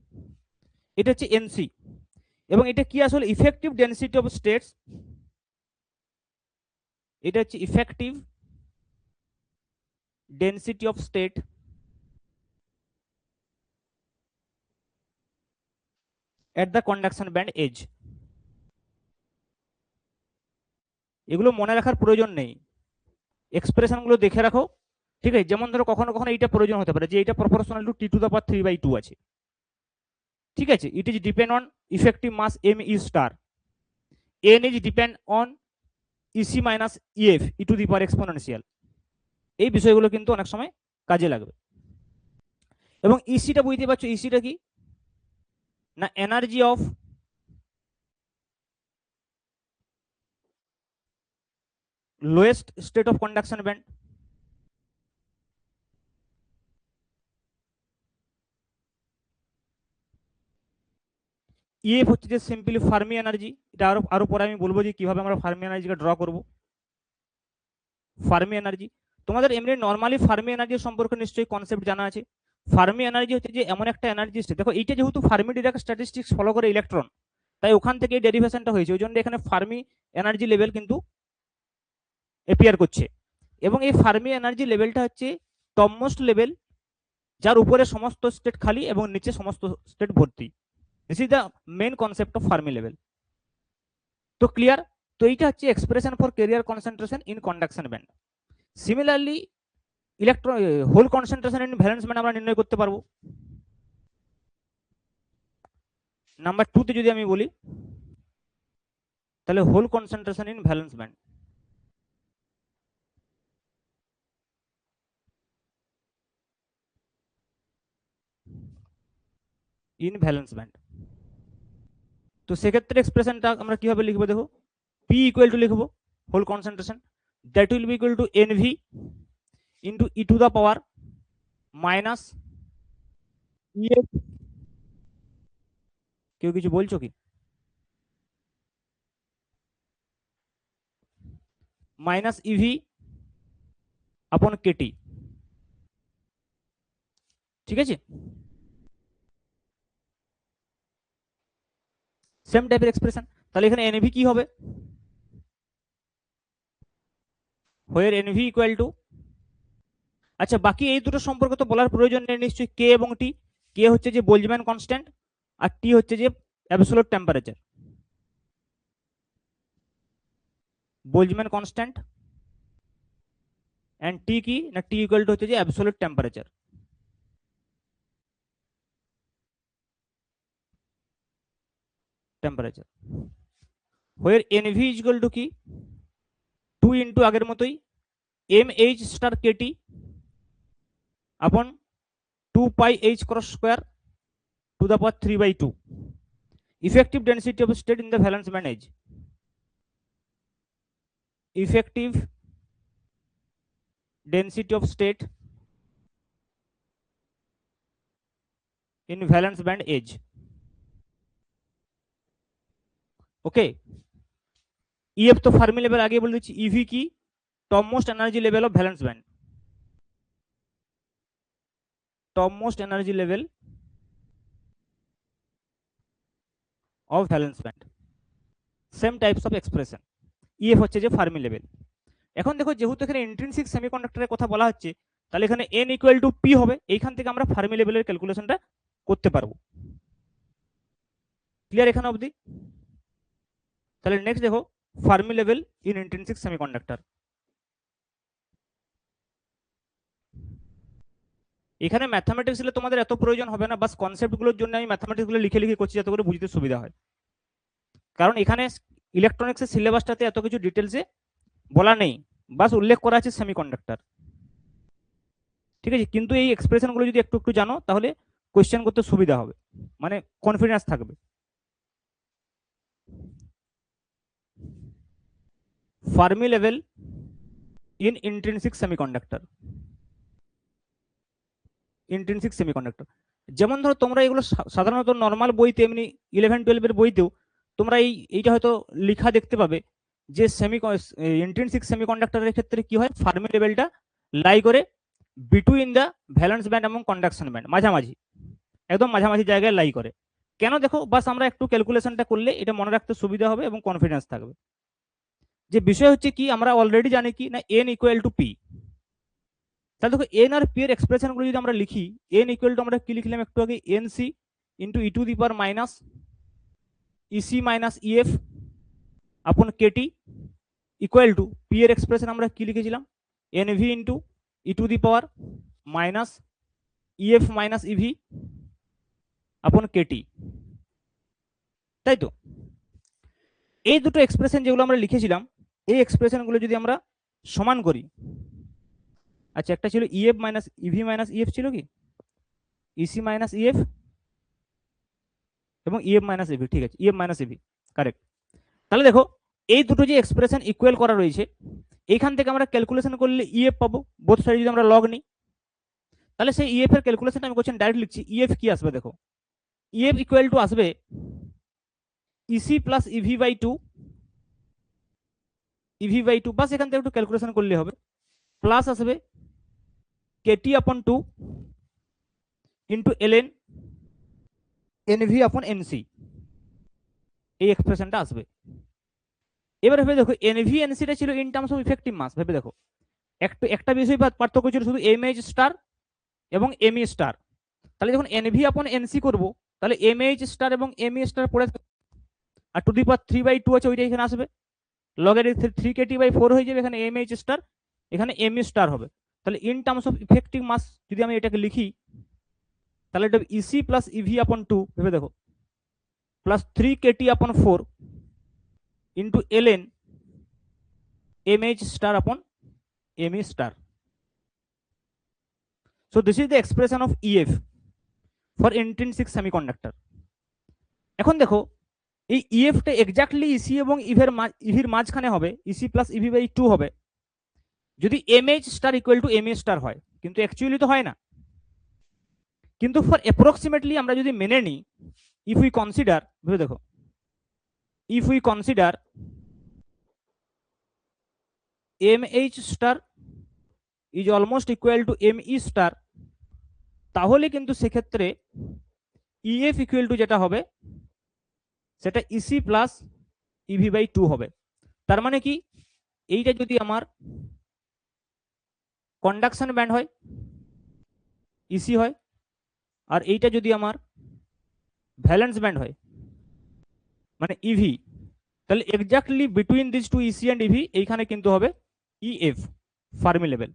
এটা হচ্ছে এনসি, এবং এটা কি আসলে ইফেক্টিভ ডেনসিটি অফ স্টেটস, এটা হচ্ছে effective density of state at the conduction band edge. এগুলো মনে রাখার প্রয়োজন নেই, এক্সপ্রেশন গুলো দেখে রাখো, ঠিক আছে। যেমন ধরো কখনো কখনো এইটা প্রয়োজন হতে পারে যে এটা proportional to T to the power 3/2 আছে, ঠিক আছে। It is depend on effective mass M E star, N is depend on EC minus EF E to the power exponential. এই বিষয়গুলো কিন্তু অনেক সময় কাজে লাগবে। এবং ইসিটা বুঝতে পারছো, ইসিটা কি না, energy of lowest state of conduction band. EF হচ্ছে যে সিম্পলি ফার্মি এনার্জি, এটা আরো পরে আমি বলবো যে কিভাবে আমরা ফার্মি এনার্জিকে ড্র করব। ফার্মি এনার্জি তোমাদের এমনি নর্মালি ফার্মি এনার্জি সম্পর্কে নিশ্চয়ই কনসেপ্ট জানা আছে। ফার্মি এনার্জি হচ্ছে যে এমন একটা এনার্জি, দেখো এইটা যেহেতু ফার্মি ডিরাক স্ট্যাটিস্টিক্স ফলো করে ইলেকট্রন, তাই ওখান থেকে ডেরিভেশনটা হয়েছে, ওই জন্য এখানে ফার্মি এনার্জি লেভেল কিন্তু এপিয়ার করছে। এবং এই ফার্মি এনার্জি লেভেলটা হচ্ছে টপমোস্ট লেভেল, যার উপরে সমস্ত স্টেট খালি এবং নিচে সমস্ত স্টেট ভর্তি। This is the main concept of Fermi level. তো ক্লিয়ার, তো এইটা হচ্ছে expression for carrier concentration in conduction band. Similarly electron hole concentration in valence band আমরা নির্ণয় করতে পারবো। নাম্বার 2 তে যদি আমি বলি, তাহলে hole concentration in valence band. In valence band, তো সেক্ষেত্রে এক্সপ্রেশনটা আমরা কিভাবে লিখবো দেখো, পি ইকুয়াল টু লিখবো hole concentration, that will be equal to NV into E to the power minus EF. কেউ কিছু বলছো কি? মাইনাস ইভি আপন কেটি, ঠিক আছে। সেম টাইপের এক্সপ্রেশন, তাহলে এখানে এনভি কি হবে, হোয়ার এনভি ইকুয়াল টু, আচ্ছা বাকি এই দুটো সম্পর্কে তো বলার প্রয়োজন নেই নিশ্চয়ই, কে এবং টি। কে হচ্ছে যে বোলজম্যান কনস্ট্যান্ট, আর টি হচ্ছে যে absolute temperature. Boltzmann constant and T की ना टी इक्वल टू होच्छे absolute temperature where nv is equal to কি 2 into আগের মতোই mh star kt upon 2 pi h cross square to the power 3 by 2 effective density of state in the valence band is effective density of state in valence band age. Okay EF तो फार्मी level आगे बोल दीजिए EV की top most energy level of valence band top most energy level of valence band same types of expression EF হচ্ছে যে Fermi level এখন দেখো যেহেতু এখানে ইন্ট্রিনসিক সেমিকন্ডাক্টরের কথা বলা হচ্ছে তাহলে এখানে n ইকুয়াল টু p হবে এইখান থেকে আমরা ফার্মি লেভেলের ক্যালকুলেশনটা করতে পারবো ক্লিয়ার এখানে অবধি তাহলে নেক্সট দেখো Fermi level in intrinsic semiconductor এখানে ম্যাথমেটিক্স হলে তোমাদের এত প্রয়োজন হবে না বাস কনসেপ্টগুলোর জন্য আমি ম্যাথমেটিক্স গুলো লিখে লিখে করছি যাতে করে বুঝতে সুবিধা হয় কারণ এখানে ইলেকট্রনিক্সের সিলেবাসটাতে এত কিছু ডিটেলসে বলা নেই বাস উল্লেখ করা আছে সেমিকন্ডাক্টর ঠিক আছে কিন্তু এই এক্সপ্রেশনগুলো যদি একটু একটু জানো তাহলে কোশ্চেন করতে সুবিধা হবে মানে কনফিডেন্স থাকবে Fermi level in intrinsic semiconductor intrinsic semiconductor যেমন ধরো তোমরা এগুলো সাধারণত নর্মাল বইতে এমনি 11-12 এর বইতেও তোমরা এইটা হয়তো লেখা দেখতে পাবে যে ইন্ট্রিনসিক সেমিকন্ডাক্টরের ক্ষেত্রে কি হয় ফার্মি লেভেলটা লাই করে বিটুইন দ্য ভ্যালেন্স ব্যান্ড এবং কন্ডাকশন ব্যান্ড মাঝামাঝি একদম মাঝামাঝি জায়গায় লাই করে কেন দেখো বাস আমরা একটু ক্যালকুলেশনটা করলে এটা মনে রাখতে সুবিধা হবে এবং কনফিডেন্স থাকবে যে বিষয় হচ্ছে কি আমরা অলরেডি জানি কি না n ইকুয়াল টু p তাহলে দেখো n আর p এর এক্সপ্রেশনগুলো যদি আমরা লিখি n ইকুয়াল টু আমরা কি লিখলাম একটু আগে nc into e two the power minus ec minus ef আপন kt ইকুয়াল টু p এর এক্সপ্রেশন আমরা কি লিখেছিলাম nv into e two the power minus ef minus ev আপন kt তাই তো এই দুটো এক্সপ্রেশন যেগুলো আমরা লিখেছিলাম এই এক্সপ্রেশনগুলো যদি আমরা সমান করি আচ্ছা একটা ছিল ef minus ev minus ef ছিল কি ec মাইনাস ef এবং ef মাইনাস ev ঠিক আছে ef মাইনাস ev কারেক্ট তাহলে দেখো এই দুটো যে এক্সপ্রেশন ইকুয়াল করা রয়েছে এইখান থেকে আমরা ক্যালকুলেশন করলে ef পাবো বোথ সাইড যদি আমরা লগ নিই তাহলে সেই ef এর ক্যালকুলেশন আমি কোশ্চেন ডাইরেক্ট লিখছি ef কি আসবে দেখো ef ইকুয়াল টু আসবে ec plus ev by 2 ev by 2 বাস এখান থেকে একটু ক্যালকুলেশন করলে হবে প্লাস আসবে kt আপন 2 ইনটু ln nv আপন nc এই এক্সপ্রেশনটা আসবে এবার ভেবে দেখো nv nc টা ছিল ইন টার্মস অফ ইফেক্টিভ মাস ভেবে দেখো একটা বিষয় পার্থক্য ছিল শুধু mh স্টার এবং me স্টার তাহলে যখন nv আপন nc করব তাহলে mh স্টার এবং me স্টার পড়ে আর টু দি পাওয়ার 3/2 আছে ওইটা এখানে আসবে লগের 3kt/4 হয়ে যাবে এখানে mh স্টার এখানে me স্টার হবে তাহলে ইন টার্মস অফ ইফেক্টিভ মাস যদি আমি এটাকে লিখি তাহলে এটা ec প্লাস ev আপন 2 ভেবে দেখো প্লাস 3kt আপন 4 ইনটু ln mh স্টার আপন me star so this is the expression of ef for intrinsic semiconductor এখন দেখো এই ef টা এক্স্যাক্টলি ec এবং ev এর মাঝখানে হবে ec প্লাস ev বাই 2 হবে যদি mh star equal two me star হয় কিন্তু অ্যাকচুয়ালি তো হয় না কিন্তু ফর অ্যাপ্রক্সিমেটলি আমরা যদি মেনে নিই ইফ উই কনসিডার ভেবে দেখো if we consider mh star is almost equal to me star তাহলে কিন্তু সেক্ষেত্রে ef ইকুয়াল টু যেটা হবে সেটা ec প্লাস ev বাই 2 হবে তার মানে কি এইটা যদি আমার কন্ডাকশন ব্যান্ড হয় ec হয় আর এইটা যদি আমার ভ্যালেন্স ব্যান্ড হয় মানে ev তাহলে exactly between this two EC and EV এইখানে কিন্তু হবে ইএফ, ফার্মি লেভেল।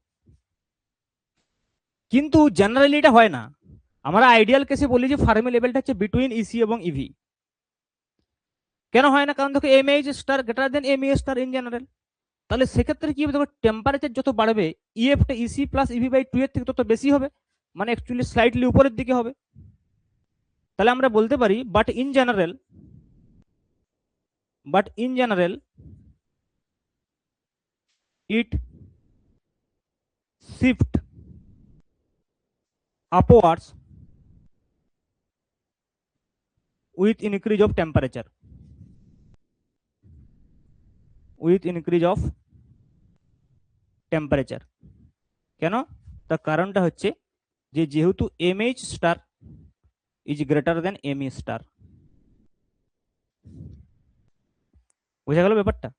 কিন্তু জেনারেলি এটা হয় না। আমরা আইডিয়াল কেসে বলি যে ফার্মি লেভেলটা হচ্ছে বিটুইন ইসি এবং ইভি। কেন হয় না? কারণ দেখো M H star greater than M E star in general. তাহলে সেক্ষেত্রে কি হবে, দেখো টেম্পারেচার যত বাড়বে ইএফটা ইসি প্লাস ইভি বাই 2 এর থেকে তত বেশি হবে, মানে অ্যাকচুয়ালি স্লাইটলি উপরের দিকে হবে। তাহলে আমরা বলতে পারি but in general it shift upwards with increase of temperature, কেন? তার কারণটা হচ্ছে যে যেহেতু MH star is greater than ME star. বোঝা গেল ব্যাপারটা?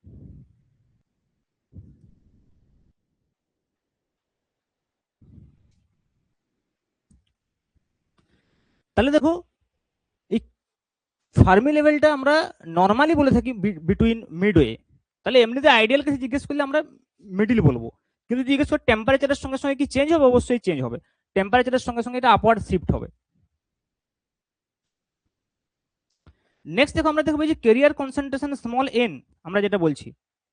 তাহলে দেখো এই ফার্মি লেভেলটা আমরা নর্মালি বলে থাকি বিটুইন মিডওয়ে। তাহলে এমনিতে আইডিয়াল কেসে জিজ্ঞেস করলে আমরা মিডিল বলবো, কিন্তু জিজ্ঞেস করে টেম্পারেচারের সঙ্গে সঙ্গে কি চেঞ্জ হবে? অবশ্যই চেঞ্জ হবে, টেম্পারেচারের সঙ্গে সঙ্গে এটা আপওয়ার্ড শিফট হবে। নেক্সট দেখো আমরা দেখবো যে ক্যারিয়ার কনসেন্ট্রেশন স্মল এন আমরা যেটা বলছি,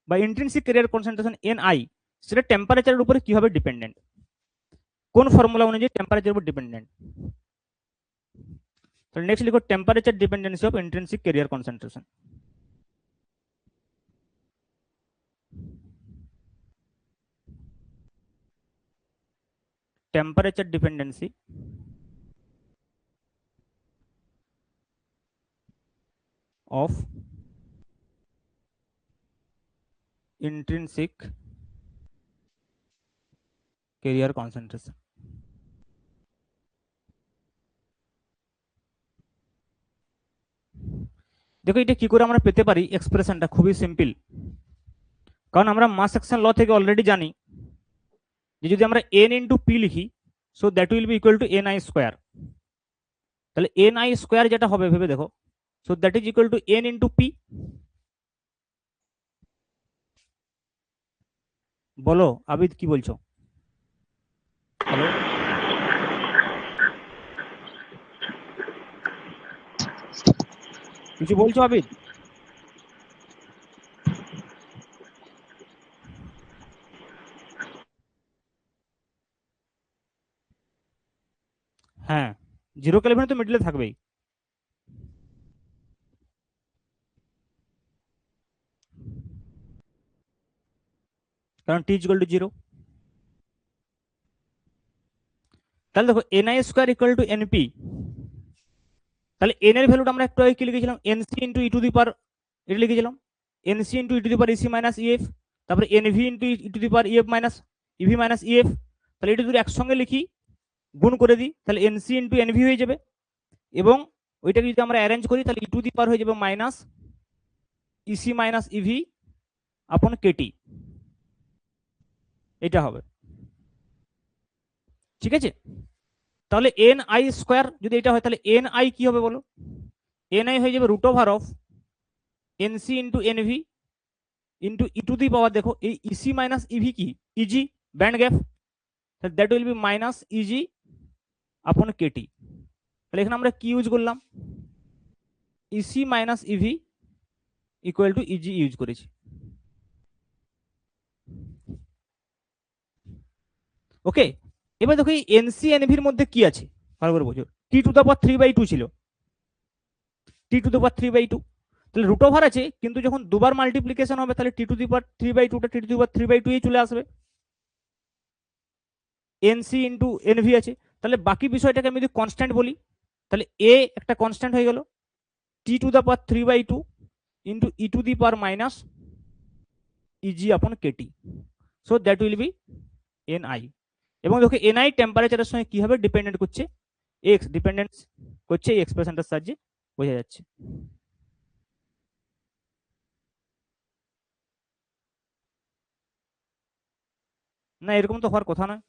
বা intrinsic career concentration N I, সেটা টেম্পারেচারের উপরে কিভাবে ডিপেন্ডেন্ট, কোন ফর্মুলা অনুযায়ী টেম্পারেচারের উপর ডিপেন্ডেন্ট। তাহলে নেক্সট লিখো temperature dependency of intrinsic career concentration. Temperature dependency of intrinsic carrier concentration। দেখো এটা কি করে আমরা পেতে পারি, এক্সপ্রেশনটা খুবই সিম্পল, কারণ আমরা মাস সেকশন ল থেকে অলরেডি জানি যে যদি আমরা n ইন্টু পি লিখি, so that will be equal to N I square. তাহলে এন আই স্কোয়ার যেটা হবে ভেবে দেখো, so that is equal to n into P. বলো আবিদ কি বলছো? হ্যালো, কিছু বলছো আবিদ? হ্যাঁ, 0 কেলভিন তো মিডলে থাকবেই। কারণ টি ইকুয়াল টু 0। তাহলে দেখো N I square equal to N P. তাহলে এন এর ভ্যালুটা আমরা একটু আগে কি লিখেছিলাম, NC into E to the power, এটা লিখেছিলাম NC into E to the power EC minus EF, তারপরে NV into E to the power EF minus EV minus EF. তাহলে এটা যদি একসঙ্গে লিখি, গুণ করে দিই, তাহলে এনসি ইন্টু এনভি হয়ে যাবে, এবং ওইটাকে যদি আমরা অ্যারেঞ্জ করি তাহলে ই টু দি পাওয়ার হয়ে যাবে মাইনাস ইসি মাইনাস ইভি আপন কেটি, এটা হবে। ঠিক আছে? তাহলে এন আই স্কোয়ার যদি এটা হয়, তাহলে এন আই কি হবে বলো? এন আই হয়ে যাবে root over of NC into NV into E to the power, দেখো এই ইসি মাইনাস ইভি কি, EG band gap, that will be minus EG upon KT. তাহলে এখানে আমরা কি ইউজ করলাম, EC minus EV equal to EG use করেছি। Okay, এবার দেখো এই এনসি এনভির মধ্যে কি আছে ভালো করে বোঝো। টি টু দা পাওয়ার 3/2 ছিল, টি টু দা পাওয়ার 3/2, তাহলে রুট ওভার আছে, কিন্তু যখন দুবার মাল্টিপ্লিকেশন হবে তাহলে টি to the power 3/2টা T to the power 3/2 চলে আসবে, এনসি ইন্টু এনভি আছে। তাহলে বাকি বিষয়টাকে আমি যদি কনস্ট্যান্ট বলি, তাহলে এ একটা কনস্ট্যান্ট হয়ে গেল, T to the power 3/2 into E to the power minus EG upon KT, so that will be N I. এবং দেখো এন আই টেম্পারেচারের সঙ্গে কিভাবে ডিপেন্ডেন্ট করছে, এক্স ডিপেন্ডেন্স করছে, এই এক্সপ্রেশনটার সাহায্যে বোঝা যাচ্ছে। না এরকম তো হওয়ার কথা নয়,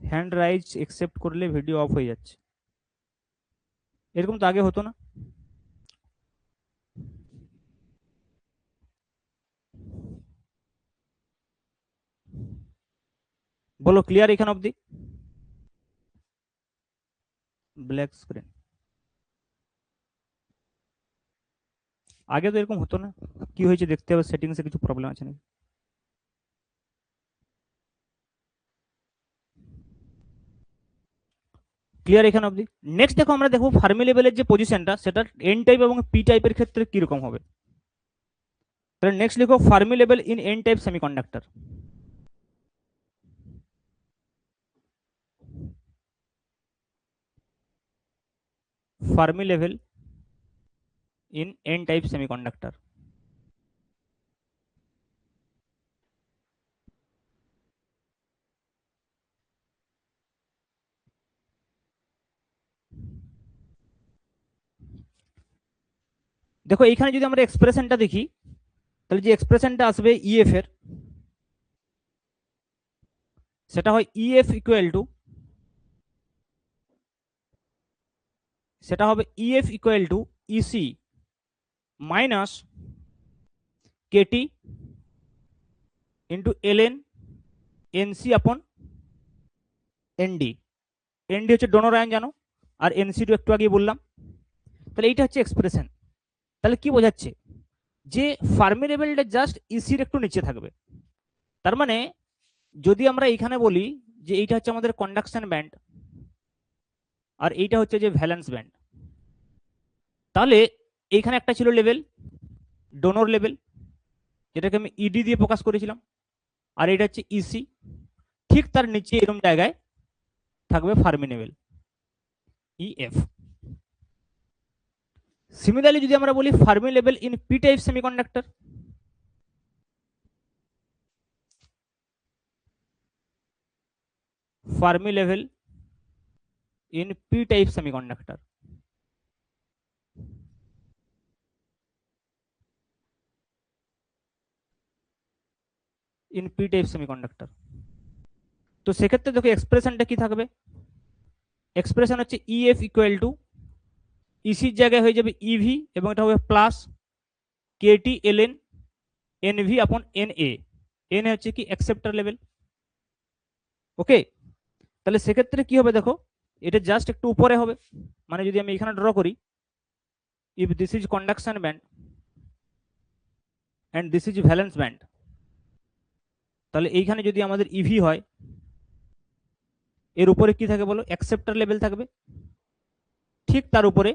হ্যান্ড রাইজ একসেপ্ট করলে ভিডিও অফ হয়ে যাচ্ছে, এরকম তো আগে হতো না। বলো ক্লিয়ার এখান অবধি? ব্ল্যাক স্ক্রিন, আগে তো এরকম হতো না, কি হয়েছে দেখতে হবে সেটিংসে কিছু প্রবলেম আছে নাকি। ক্লিয়ার এখান অবধি? নেক্সট দেখো আমরা দেখো ফার্মি লেভেলের যে পজিশনটা সেটা এন টাইপ এবং পি টাইপের ক্ষেত্রে কিরকম হবে। তাহলে নেক্সট লিখো Fermi level in an type semiconductor. Fermi level in an type semiconductor. দেখো এইখানে যদি আমরা এক্সপ্রেশনটা দেখি তাহলে যে এক্সপ্রেশনটা আসবে ইএফ এর, সেটা হয় ইএফ ইকুয়াল টু, সেটা হবে EF equal to EC minus KT into LN NC upon ND. ND হচ্ছে ডোনর আয়ন জানো, আর এনসি টু একটু আগে বললাম। তাহলে এইটা হচ্ছে এক্সপ্রেশন। তাহলে কি বোঝাচ্ছে, যে ফার্মি লেভেলটা জাস্ট ইসির একটু নিচে থাকবে। তার মানে যদি আমরা এইখানে বলি যে এইটা হচ্ছে আমাদের কন্ডাকশন ব্যান্ড আর এইটা হচ্ছে যে ভ্যালেন্স ব্যান্ড, তাহলে এইখানে একটা ছিল লেভেল ডোনর লেভেল, যেটাকে আমি ইডি দিয়ে প্রকাশ করেছিলাম, আর এটা হচ্ছে ইসি, ঠিক তার নিচে এরকম জায়গায় থাকবে ফার্মি লেভেল ইএফ। সিমিলারলি যদি আমরা বলি Fermi level in P type semiconductor, Fermi level in P type semiconductor, in P type semiconductor. তো সেক্ষেত্রে দেখো এক্সপ্রেশনটা কি থাকবে, এক্সপ্রেশন হচ্ছে ইএফ ইকুয়াল টু ইসির জায়গায় হয়ে যাবে ইভি এবং এটা হবে প্লাস কেটি এলএন এনভি আপন এন এ, এন হচ্ছে কি অ্যাকসেপ্টার লেভেল। ওকে, তাহলে সেক্ষেত্রে কি হবে দেখো, এটা জাস্ট একটু উপরে হবে, মানে যদি আমি এখানে ড্র করি, if this is conduction band and this is valence band, তাহলে এইখানে যদি আমাদের ইভি হয়, এর উপরে কি থাকে বলো, অ্যাকসেপ্টার লেভেল থাকবে, ঠিক তার উপরে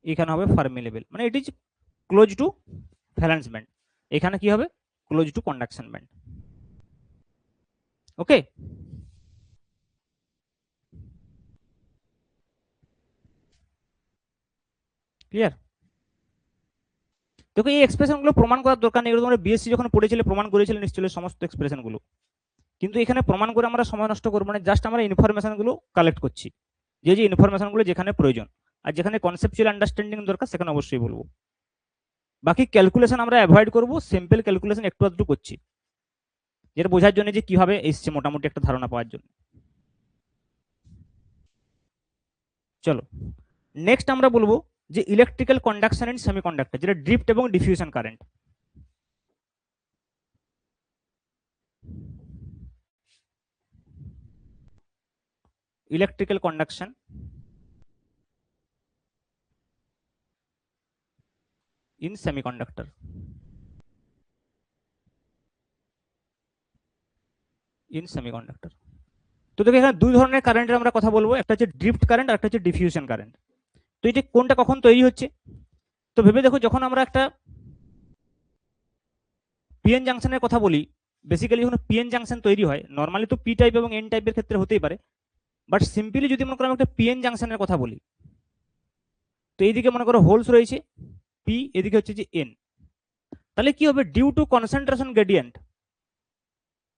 এখানে হবে ফার্মি লেভেল, মানে it is close two valence band, এখানে কি হবে ক্লোজ টু কন্ডাকশন ব্যান্ড। ওকে, ক্লিয়ার? দেখো এই এক্সপ্রেশনগুলো প্রমাণ করার দরকার নেই, এগুলো তোমরা বিএসসি যখন পড়েছিলে প্রমাণ করেছিলে নিশ্চয়ই সমস্ত এক্সপ্রেশনগুলো, কিন্তু এখানে প্রমাণ করে আমরা সময় নষ্ট করবো না, জাস্ট আমরা ইনফরমেশনগুলো কালেক্ট করছি, যে যে ইনফরমেশনগুলো যেখানে প্রয়োজন, আর যেখানে কনসেপচুয়াল আন্ডারস্ট্যান্ডিং দরকার সেখানে অবশ্যই বলবো। বাকি ক্যালকুলেশন আমরা অ্যাভয়েড করবো, সিম্পল ক্যালকুলেশন একটু আধটু করছি, যেটা বোঝার জন্য যে কিভাবে এসছে মোটামুটি একটা ধারণা পাওয়ার জন্য। চলো নেক্সট আমরা বলবো যে ইলেকট্রিক্যাল কন্ডাকশন ইন সেমিকন্ডাক্টর, যেটা ড্রিফট এবং diffusion current. Electrical conduction in semiconductor, in semiconductor. তো দেখো এখানে দুই ধরনের কারেন্টের আমরা কথা বলবো, একটা হচ্ছে ড্রিফট কারেন্ট আর একটা হচ্ছে ডিফিউশন কারেন্ট। তো এই যে কোনটা কখন তৈরি হচ্ছে, তো ভেবে দেখো যখন আমরা একটা পিএন জাংশনের কথা বলি, বেসিক্যালি যখন পিএন জাংশন তৈরি হয়, নর্মালি তো পি টাইপ এবং এন টাইপের ক্ষেত্রে হতেই পারে, বাট সিম্পলি যদি মনে করো আমি একটা পিএন জাংশনের কথা বলি, তো এইদিকে মনে করো হোলস রয়েছে পি, এদিকে হচ্ছে যে এন, তাহলে কি হবে ডিউ টু কনসেন্ট্রেশন গ্রেডিয়েন্ট,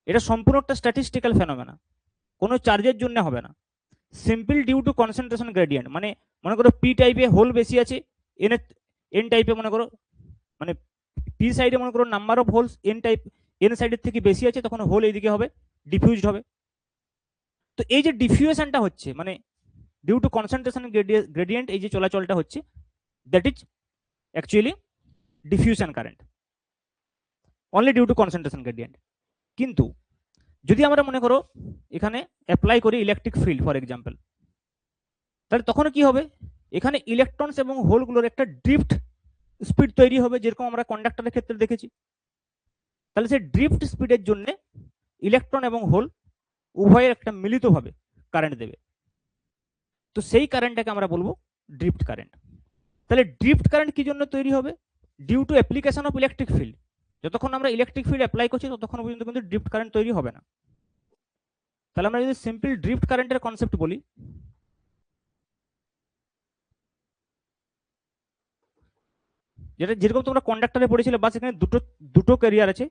এটা সম্পূর্ণ একটা স্ট্যাটিস্টিক্যাল ফেনোমেনা, কোনো চার্জের জন্য হবে না, simple due to concentration gradient. মানে মনে করো পি টাইপে হোল বেশি আছে, এন টাইপে মনে করো, মানে পি সাইডে মনে করো number of holes N type N সাইডের থেকে বেশি আছে, তখন হোল এইদিকে হবে ডিফিউজড হবে। তো এই যে ডিফিউশনটা হচ্ছে মানে ডিউ টু কনসেন্ট্রেশন গ্রেডিয়েন্ট, এই যে চলাচলটা হচ্ছে, that is actually diffusion current, only due to concentration gradient. কিন্তু যদি আমরা মনে করো এখানে অ্যাপ্লাই করি ইলেকট্রিক ফিল্ড ফর এক্সাম্পল, তাহলে তখন কি হবে, এখানে ইলেকট্রনস এবং হোলগুলোর একটা ড্রিফট স্পিড তৈরি হবে, যেরকম আমরা কন্ডাক্টরের ক্ষেত্রে দেখেছি। তাহলে সেই ড্রিফট স্পিডের জন্য ইলেকট্রন এবং হোল উভয়ের একটা মিলিতভাবে কারেন্ট দেবে। তো সেই কারেন্টটাকে আমরা বলবো ড্রিফট কারেন্ট। তাহলে ড্রিফট কারেন্ট কি জন্য তৈরি হবে? Due to application of electric field. যতক্ষণ আমরা ইলেকট্রিক ফিল্ড অ্যাপ্লাই করছি ততক্ষণ পর্যন্ত কিন্তু ড্রিফট কারেন্ট তৈরি হবে না। তাহলে আমরা যদি সিম্পল ড্রিফট কারেন্টের কনসেপ্ট বলি, যেটা যেরকম তোমরা কন্ডাক্টরে পড়েছিলে, বাস এখানে দুটো ক্যারিয়ার আছে,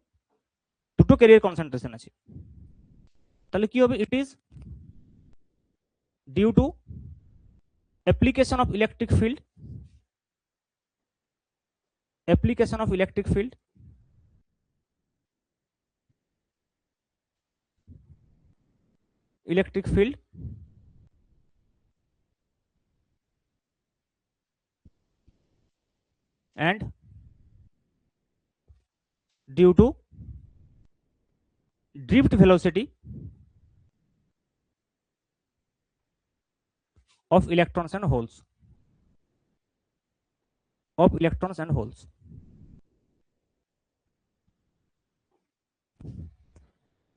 দুটো ক্যারিয়ার কনসেন্ট্রেশন আছে। তাহলে কি হবে? It is due to application of electric field, application of electric field and due to drift velocity of electrons and holes,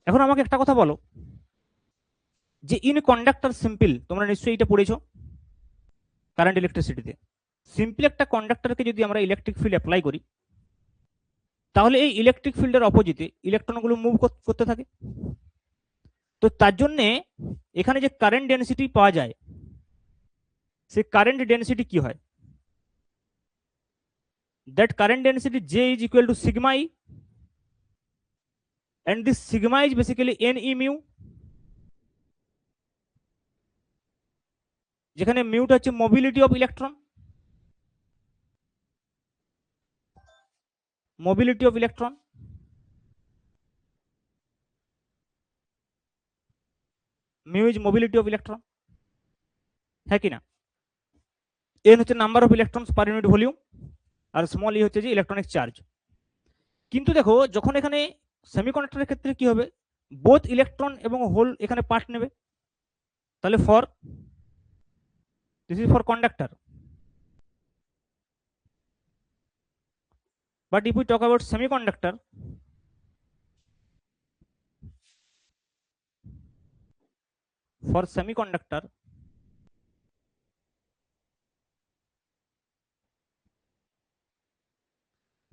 এখন আমাকে একটা কথা বলো, যে ইন কন্ডাক্টর সিম্পল, তোমরা নিশ্চয়ই এটা পড়েছো কারেন্ট ইলেকট্রিসিটিতে। সিম্পল একটা কন্ডাক্টরকে যদি আমরা ইলেকট্রিক ফিল্ড অ্যাপ্লাই করি, তাহলে এই ইলেকট্রিক ফিল্ডের অপোজিটে ইলেকট্রনগুলো মুভ করতে থাকে। তো তার জন্য এখানে যে কারেন্ট ডেনসিটি পাওয়া যায়, সেই কারেন্ট ডেনসিটি কি হয়? That current density J is equal to sigma E, and this sigma is basically NE mu, যেখানে মিউটা হচ্ছে mobility of electron, mu is mobility of electron, হ্যাঁ কি না? এন হচ্ছে number of electrons per unit volume, আর small E হচ্ছে যে ইলেকট্রনিক চার্জ। কিন্তু দেখো যখন এখানে সেমিকন্ডাক্টরের ক্ষেত্রে কি হবে, বোথ ইলেকট্রন এবং হোল এখানে পার্ট নেবে। তাহলে this is for conductor, but if we talk about semiconductor, for semiconductor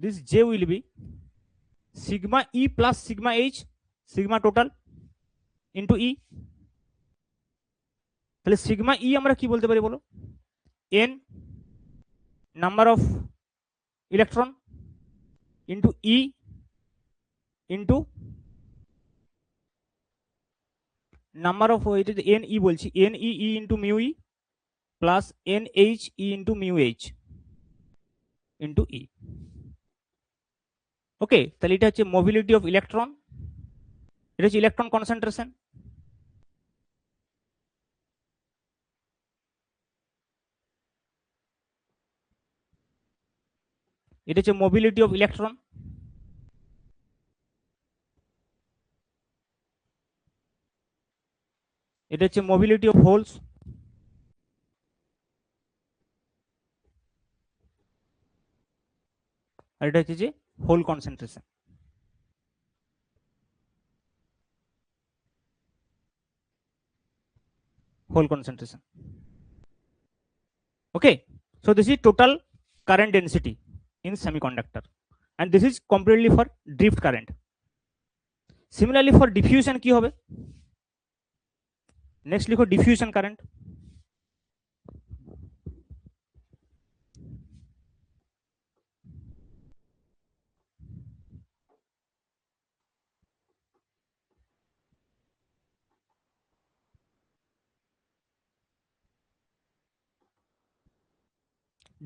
this J will be sigma E plus sigma H, sigma total into E। তাহলে সিগমা ই আমরা কি বলতে পারি বলো? n number of electron into E into number of, এটা N E বলছি, N E E into mu E plus N H E into mu H into E. Okay, তাহলে এটা হচ্ছে মোবিলিটি অফ ইলেকট্রন, এটা হচ্ছে ইলেকট্রন কনসেন্ট্রেশন। এটা হচ্ছে mobility of electron, এটা হচ্ছে মোবিলিটি অফ হোলস, আর এটা হচ্ছে যে hole concentration. Okay, so this is total current density in semiconductor, and this is completely for drift current. Similarly for diffusion কি হবে? Next লিখো diffusion current।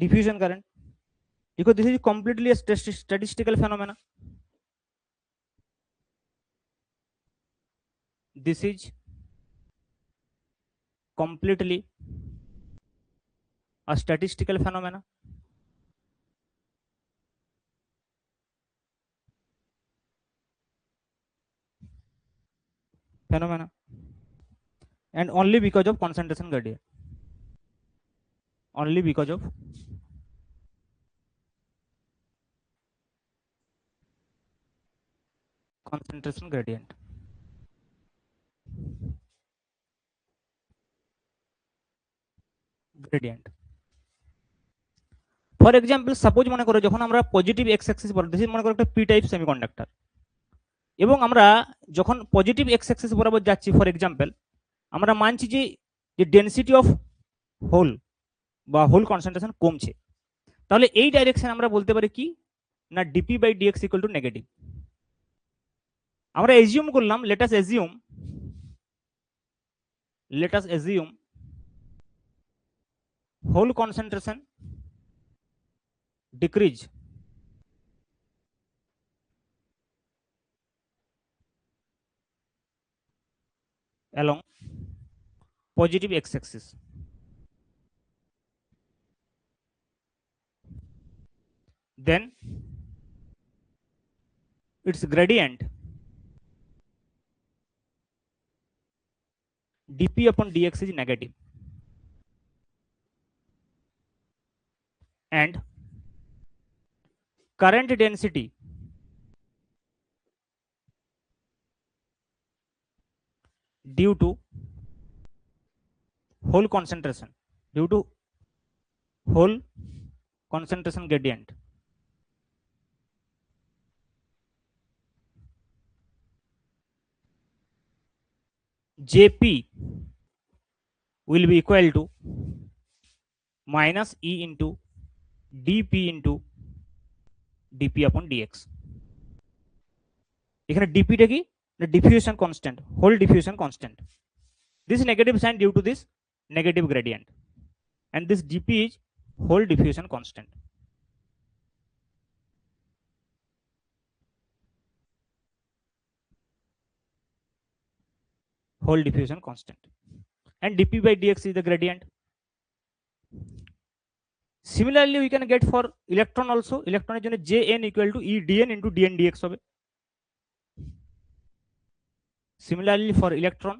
diffusion current, because this is completely a statistical phenomena. This is completely a statistical phenomena. phenomena, and only because of concentration gradient. Only because of concentration gradient. For example suppose মনে করো যখন আমরা positive x Axis বলতেছি, মনে করো একটা P type semiconductor, এবং আমরা যখন পজিটিভ এক্স অ্যাক্সিস বরাবর যাচ্ছি, ফর এক্সাম্পল আমরা মানছি যে ডেনসিটি অফ হোল বা হোল কনসেন্ট্রেশন কমছে, তাহলে এই ডাইরেকশন আমরা বলতে পারি কি না DP by DX equal to negative. আমরা এজিউম করলাম, let's assume hole concentration decrease along positive x-axis. Then its gradient dp upon dx is negative, and current density due to whole concentration gradient Jp will be equal to minus E into dp into dp upon dx. এখানে dp টা কি, the diffusion constant, whole diffusion constant. This negative sign due to this negative gradient, and this dp is whole diffusion constant. Whole diffusion constant, and dp by dx is the gradient. Similarly we can get for electron also. Electron is Jn equal to E dn into dn dx হবে. Similarly for electron,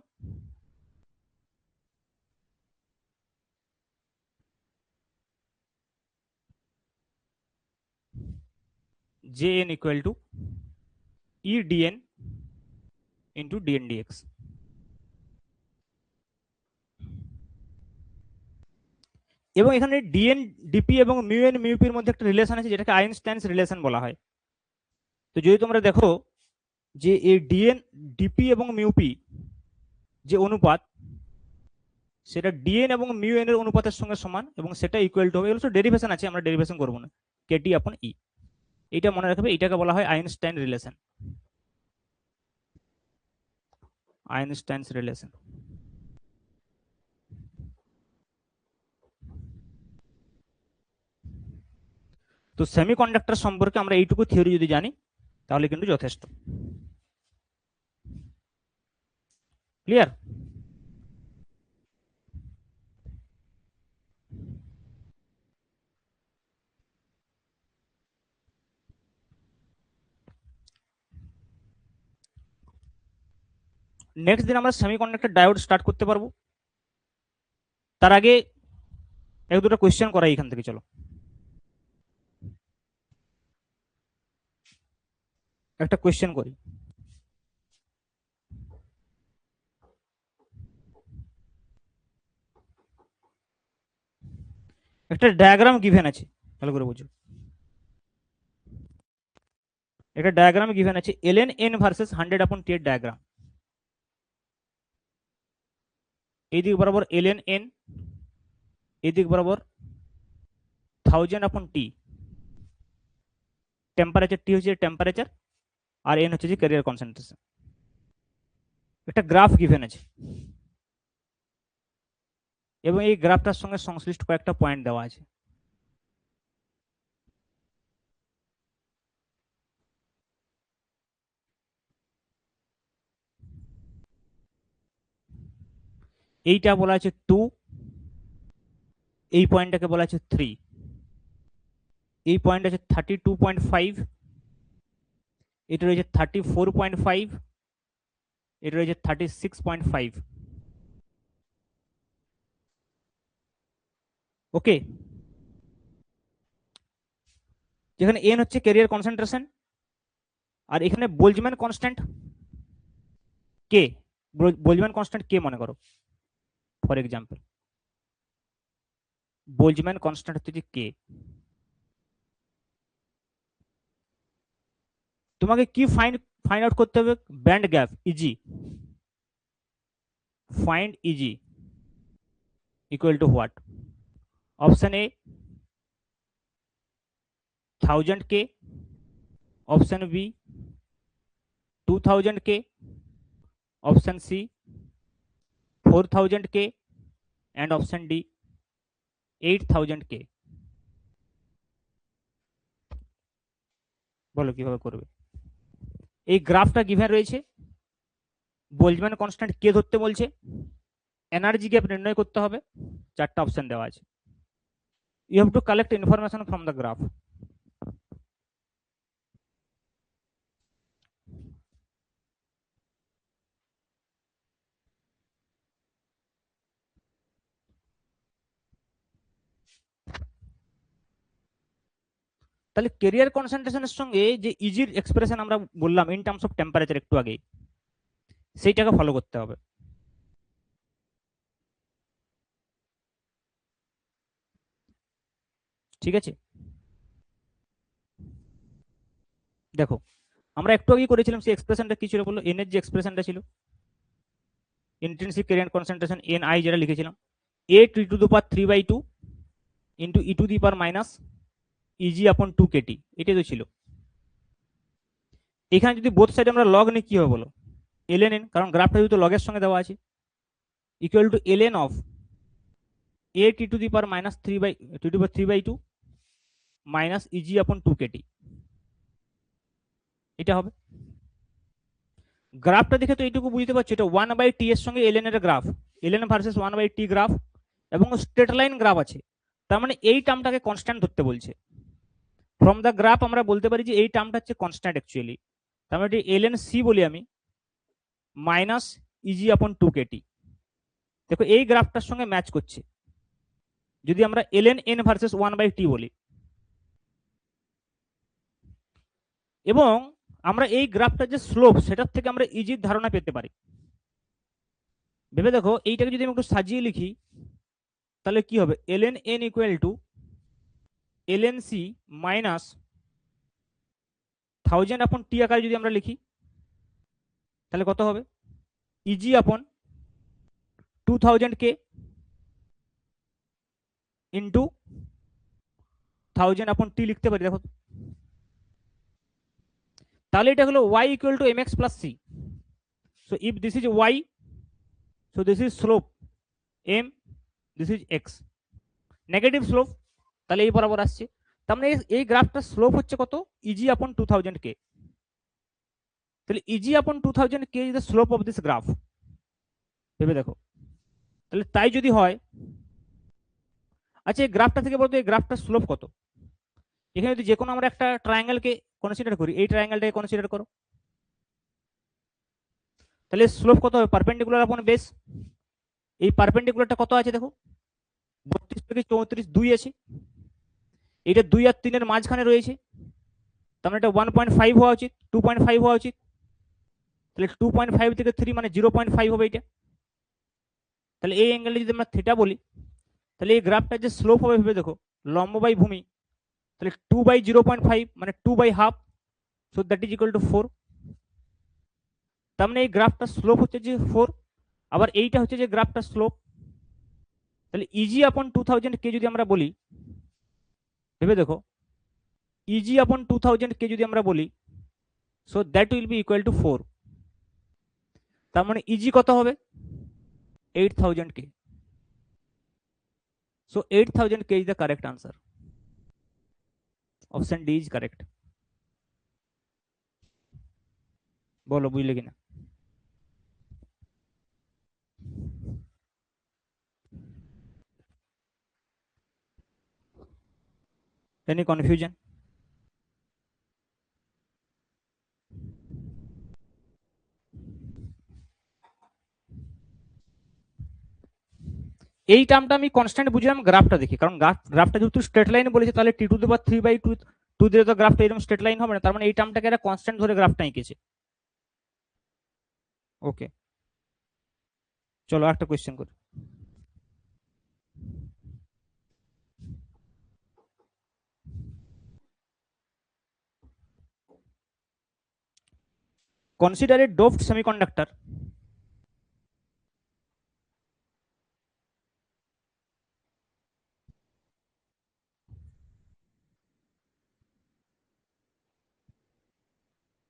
Jn equal to E dn into dn dx. এবং এখানে DNA DP এবং mu N মিউপির মধ্যে একটা relation আছে যেটাকে আইনস্টাইনস relation বলা হয়। তো যদি তোমরা দেখো যে এই ডিএন ডিপি এবং মিউপি যে অনুপাত, সেটা ডিএন এবং মিউ এন এর অনুপাতের সঙ্গে সমান, এবং সেটা ইকুয়াল টু হবে, এগুলো ডেরিভেশন আছে, আমরা ডেরিভেশন করব না, কেটি আপন ই। এটা মনে রাখবে, এটাকে বলা হয় আইনস্টাইন রিলেশন, আইনস্টাইনস রিলেশন। তো সেমিকন্ডাক্টর সম্পর্কে আমরা এইটুকু থিওরি যদি জানি তাহলে কিন্তু যথেষ্ট। ক্লিয়ার? নেক্সট দিন আমরা সেমিকন্ডাক্টর ডায়োড স্টার্ট করতে পারবো। তার আগে এক দুটো কোয়েশ্চেন করাই এখান থেকে, চলো একটা কোয়েশ্চেন করি। একটা ডায়াগ্রাম গিভেন আছে, ভালো করে বুঝো। একটা ডায়াগ্রাম গিভেন আছে, ln n versus 100 upon t এর ডায়াগ্রাম। এই দিক বরাবর ln n, এই দিক বরাবর 1000 upon t। টেম্পারেচার টি হচ্ছে টেম্পারেচার, আর n হচ্ছে যে ক্যারিয়ার কনসেন্ট্রেশন। একটা গ্রাফ গিভেন আছে, এবং এই গ্রাফটার সঙ্গে সংশ্লিষ্ট কয়েকটা পয়েন্ট দেওয়া আছে। এইটা বলা আছে 2, এই পয়েন্টটাকে বলা আছে 3, এই পয়েন্ট আছে 32.5, এটা রয়েছে 34.5, এটা রয়েছে 36.5। ওকে, যেখানে এন হচ্ছে ক্যারিয়ার কনসেন্ট্রেশন, আর এখানে বোল্টজম্যান কনস্ট্যান্ট কে, বোল্টজম্যান কনস্ট্যান্ট কে মনে করো, ফর এক্সাম্পল বোল্টজম্যান কনস্ট্যান্ট হচ্ছে কে। তোমাকে কি ফাইন্ড ফাইন্ড আউট করতে হবে, band gap EG, find EG equal to what, option A 1000 K, option B 2000 K, option C 4000 K, and option D 8000 K. বলো কিভাবে করবে। এই গ্রাফটা গিভেন রয়েছে, বোল্টজম্যান কনস্ট্যান্ট কে ধরতে বলছে, এনার্জি গ্যাপ নির্ণয় করতে হবে, চারটা অপশন দেওয়া আছে। You have to collect information from the graph. তাহলে কেরিয়ার কনসেন্ট্রেশনের সঙ্গে যে ইজির এক্সপ্রেশন আমরা বললাম ইন টার্মস অফ টেম্পারেচার একটু আগে, সেইটাকে ফলো করতে হবে। ঠিক আছে, দেখো আমরা একটু আগে করেছিলাম, সেই এক্সপ্রেশনটা কি ছিল বলো, এন এর যে এক্সপ্রেশনটা ছিল, intrinsic carrier concentration N I যেটা লিখেছিলাম, A T to the power 3/2 into E to the power minus EG upon 2 Katie, এটাই তো ছিল। এখানে যদি বোথ সাইডে আমরা লগ নিই কি হবে বলো, এলএন এন, কারণ গ্রাফটা যেহেতু লগের সঙ্গে দেওয়া আছে, equal to LN of A T to the power minus 3/2 minus EG upon 2 Katie, এটা হবে। গ্রাফটা দেখে তো এইটুকু বুঝতে পারছো, এটা 1/t এর সঙ্গে এলএন এর graph, LN versus 1/t graph, এবং স্ট্রেট লাইন গ্রাফ আছে, তার মানে এই টার্মটাকে কনস্ট্যান্ট ধরতে বলছে। ফ্রম দ্য গ্রাফ আমরা বলতে পারি যে এই টার্মটা হচ্ছে কনস্ট্যান্ট অ্যাকচুয়ালি, তার মানে এলএন সি বলি আমি, মাইনাস ইজি আপন 2 কেটি। দেখো এই গ্রাফটার সঙ্গে ম্যাচ করছে যদি আমরা এলএন এন ভার্সেস 1/t বলি, এবং আমরা এই গ্রাফটার যে স্লোপ সেটার থেকে আমরা ইজির ধারণা পেতে পারি। ভেবে দেখো এইটাকে যদি আমি একটু সাজিয়ে লিখি, তাহলে কি হবে, LN N equal to LN C minus 1000 upon টি আকারে যদি আমরা লিখি, তাহলে কত হবে, ইজি আপন 2000 কে ইন্টু 1000 আপন টি লিখতে পারি। দেখো তাহলে এটা হলো y equal to mx plus c। So if this is y, so this is slope m, this is x, negative slope, তাহলে এই বরাবর আসছে, তার মানে এই গ্রাফটার স্লোপ হচ্ছে কত, ইজি আপন 2000 কে। তাহলে EG upon 2000 K is the slope of this graph. ভেবে দেখো, তাহলে তাই যদি হয়, আচ্ছা এই গ্রাফটা থেকে বলতো এই গ্রাফটার স্লোপ কত। এখানে যদি যে কোনো আমরা একটা ট্রায়াঙ্গেলকে কনসিডার করি, এই ট্রায়াঙ্গেলটাকে কনসিডার করো, তাহলে স্লোপ কত হবে, পারপেন্ডিকুলার আপন বেস, এই পারপেন্ডিকুলারটা কত আছে দেখো, 32 থেকে 34 2 আছে, এটা 2 আর 3 এর মাঝখানে রয়েছে, তার মানে এটা 1.5 হওয়া উচিত, 2.5 হওয়া উচিত, তাহলে 2.5 থেকে 3 মানে 0.5 হবে এটা। তাহলে এই অ্যাঙ্গেলটা যদি আমরা থিটা বলি, তাহলে এই গ্রাফটার যে স্লোপ হবে ভেবে দেখো, লম্ব বাই ভূমি, তাহলে 2/0.5 মানে 2/2, so that is equal to 4। তার মানে এই গ্রাফটার স্লোপ হচ্ছে যে 4, আবার এইটা হচ্ছে যে গ্রাফটার স্লোপ। তাহলে ইজি আপন 2000 কে যদি আমরা বলি, ভেবে দেখো, ইজি আপন 2000 কে যদি আমরা বলি, so that will be equal to 4। তার মানে ইজি কত হবে, 8000 K. So 8000 K is the correct answer, option D is correct. বলো বুঝলে কিনা। Any confusion? এই টার্মটা আমি কনস্ট্যান্ট বুঝলাম গ্রাফটা দেখি, কারণ গ্রাফটা যেহেতু স্ট্রেট লাইন বলেছে তাহলে টি টু দি পাওয়ার 3/2 দিয়ে তো গ্রাফটা এরকম স্ট্রেট লাইন হবে না, তার মানে এই টার্মটাকে একটা কনস্ট্যান্ট ধরে গ্রাফটা এঁকেছে। ওকে, চলো একটা কোয়েশ্চেন করি।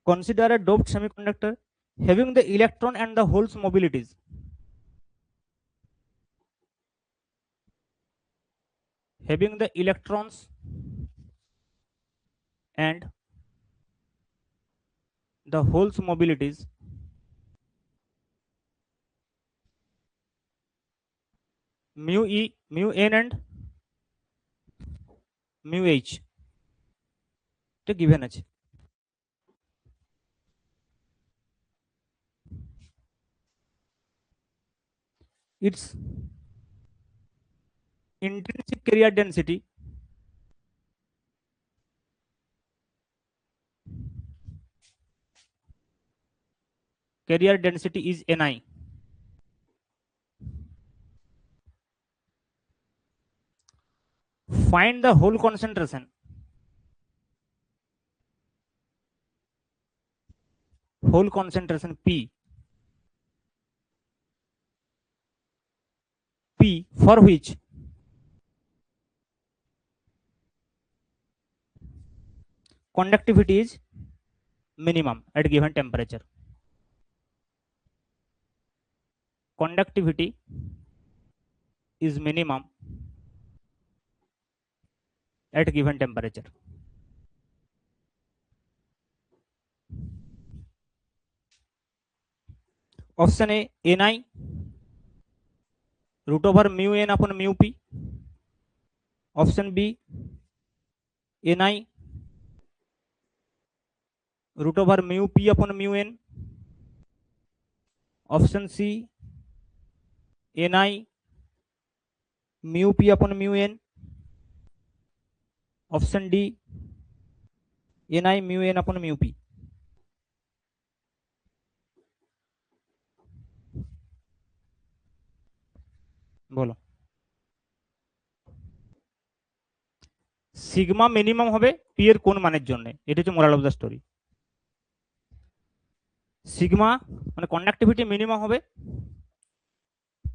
Consider a doped semiconductor having the electron and the holes mobilities. Having the electrons and the holes mobilities mu e, mu n and mu h এটা given আছে। Its intrinsic carrier density is Ni. Find the hole concentration. Hole concentration P. P for which conductivity is minimum at given temperature. Conductivity is minimum at given temperature. Option A, Ni root over mu n upon mu p. Option B, Ni root over mu p upon mu n. Option C, Ni mu p upon mu n. Option D, Ni mu n upon mu p. বলো, sigma minimum হবে P এর কোন মানের জন্য, এটা হচ্ছে moral of the story. Sigma মানে conductivity minimum হবে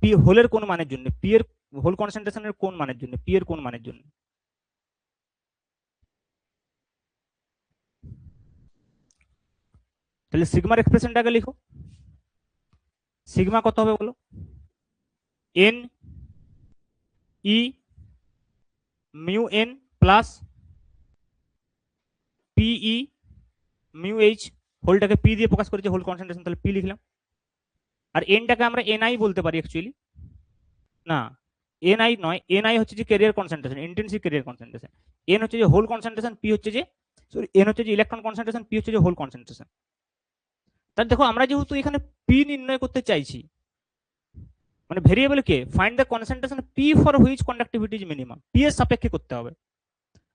পি হোলের কোন মানের জন্য, পি এর হোল কনসেন্ট্রেশনের কোন মানের জন্য, পি এর কোন মানের জন্য। তাহলে সিগমার এক্সপ্রেশনটাকে লিখো। সিগমা কত হবে বলো, N E mu N plus PE mu H, হোলটাকে পি দিয়ে প্রকাশ করেছে, হোল কনসেন্ট্রেশন, তাহলে পি লিখলাম। আর এনটাকে আমরা এনআই বলতে পারি অ্যাকচুয়ালি, না এনআই নয়, এনআই হচ্ছে যে career concentration, intensive career concentration. N হচ্ছে যে হোল কনসেন্ট্রেশন, পি হচ্ছে যে সরি এন হচ্ছে যে ইলেকট্রন কনসেন্ট্রেশন, পি হচ্ছে যে হোল কনসেন্ট্রেশন। তাহলে দেখো আমরা যেহেতু এখানে পি নির্ণয় করতে চাইছি, মানে variable K find the concentration P for which conductivity is minimum, P এর সাপেক্ষে করতে হবে।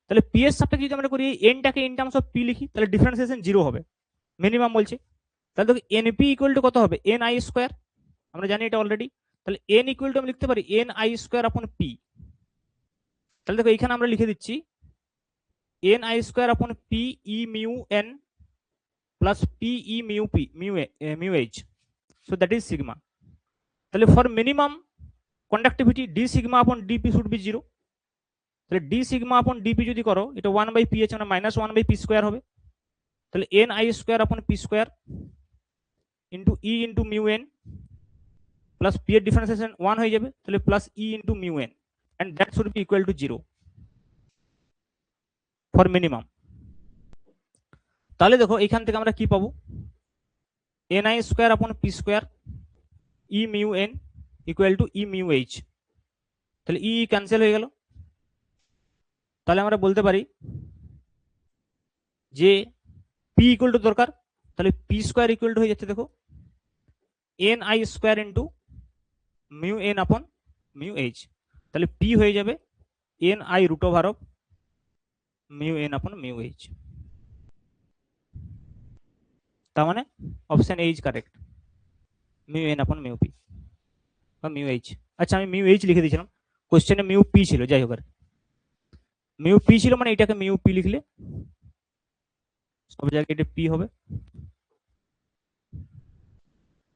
তাহলে পি এর সাপেক্ষে যদি আমরা করি এনটাকে ইন টার্মস অফ পি লিখি, তাহলে ডিফারেন্সিয়েশন 0 হবে, মিনিমাম বলছে। তাহলে দেখো এনপি ইকুয়াল টু কত হবে, এন আই স্কোয়ার, আমরা জানি এটা অলরেডি। তাহলে এন ইকুয়াল টু আমি লিখতে পারি N I square upon P. তাহলে দেখো এখানে আমরা লিখে দিচ্ছি N I square upon P E mu N plus P E mu P mu H, so that is sigma. তাহলে for minimum conductivity D sigma upon DP should be 0। তাহলে D sigma upon DP যদি করো, এটা 1/p আছে মানে -1/p square হবে। তাহলে N I square upon P square into E into mu N plus P এর ডিফারেন্সিয়েশন 1 হয়ে যাবে, তাহলে plus E into mu N, and that should be equal to 0 for minimum. তাহলে দেখো এখান থেকে আমরা কি পাবো, N I square upon P square E mu N equal to E mu H. তাহলে ই ক্যান্সেল হয়ে গেল। তাহলে আমরা বলতে পারি যে পি ইকুয়াল টু দরকার, তাহলে পি স্কোয়ার ইকুয়াল টু হয়ে যাচ্ছে দেখো N I square into mu N upon mu H, তাহলে পি হয়ে যাবে N I root over of mu N upon mu H. তার মানে option A is correct, mu N upon mu P বা mu H. আচ্ছা আমি mu H লিখে দিয়েছিলাম, কোশ্চেনে মিউ পি ছিল, যাই হোক আর মিউ পি ছিল মানে এটাকে মিউ পি লিখলে সব জায়গায় এটা পি হবে,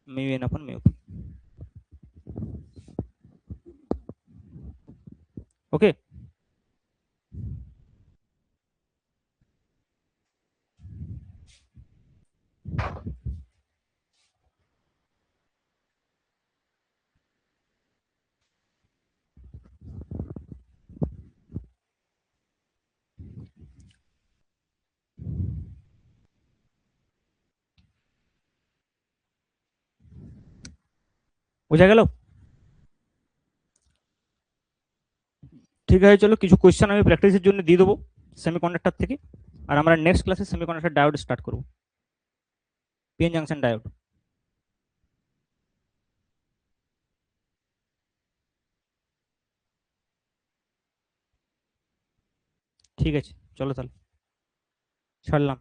mu N upon mu P. ওকে, বোঝা গেল? ঠিক আছে, চলো কিছু কোয়েশ্চেন আমি প্র্যাকটিসের জন্য দিয়ে দেবো সেমিকন্ডাক্টর থেকে, আর আমরা নেক্সট ক্লাসে সেমিকন্ডাক্টর ডায়োড স্টার্ট করবো, পিএন জাংশন ডায়োড। ঠিক আছে, চলো তাহলে ছাড়লাম।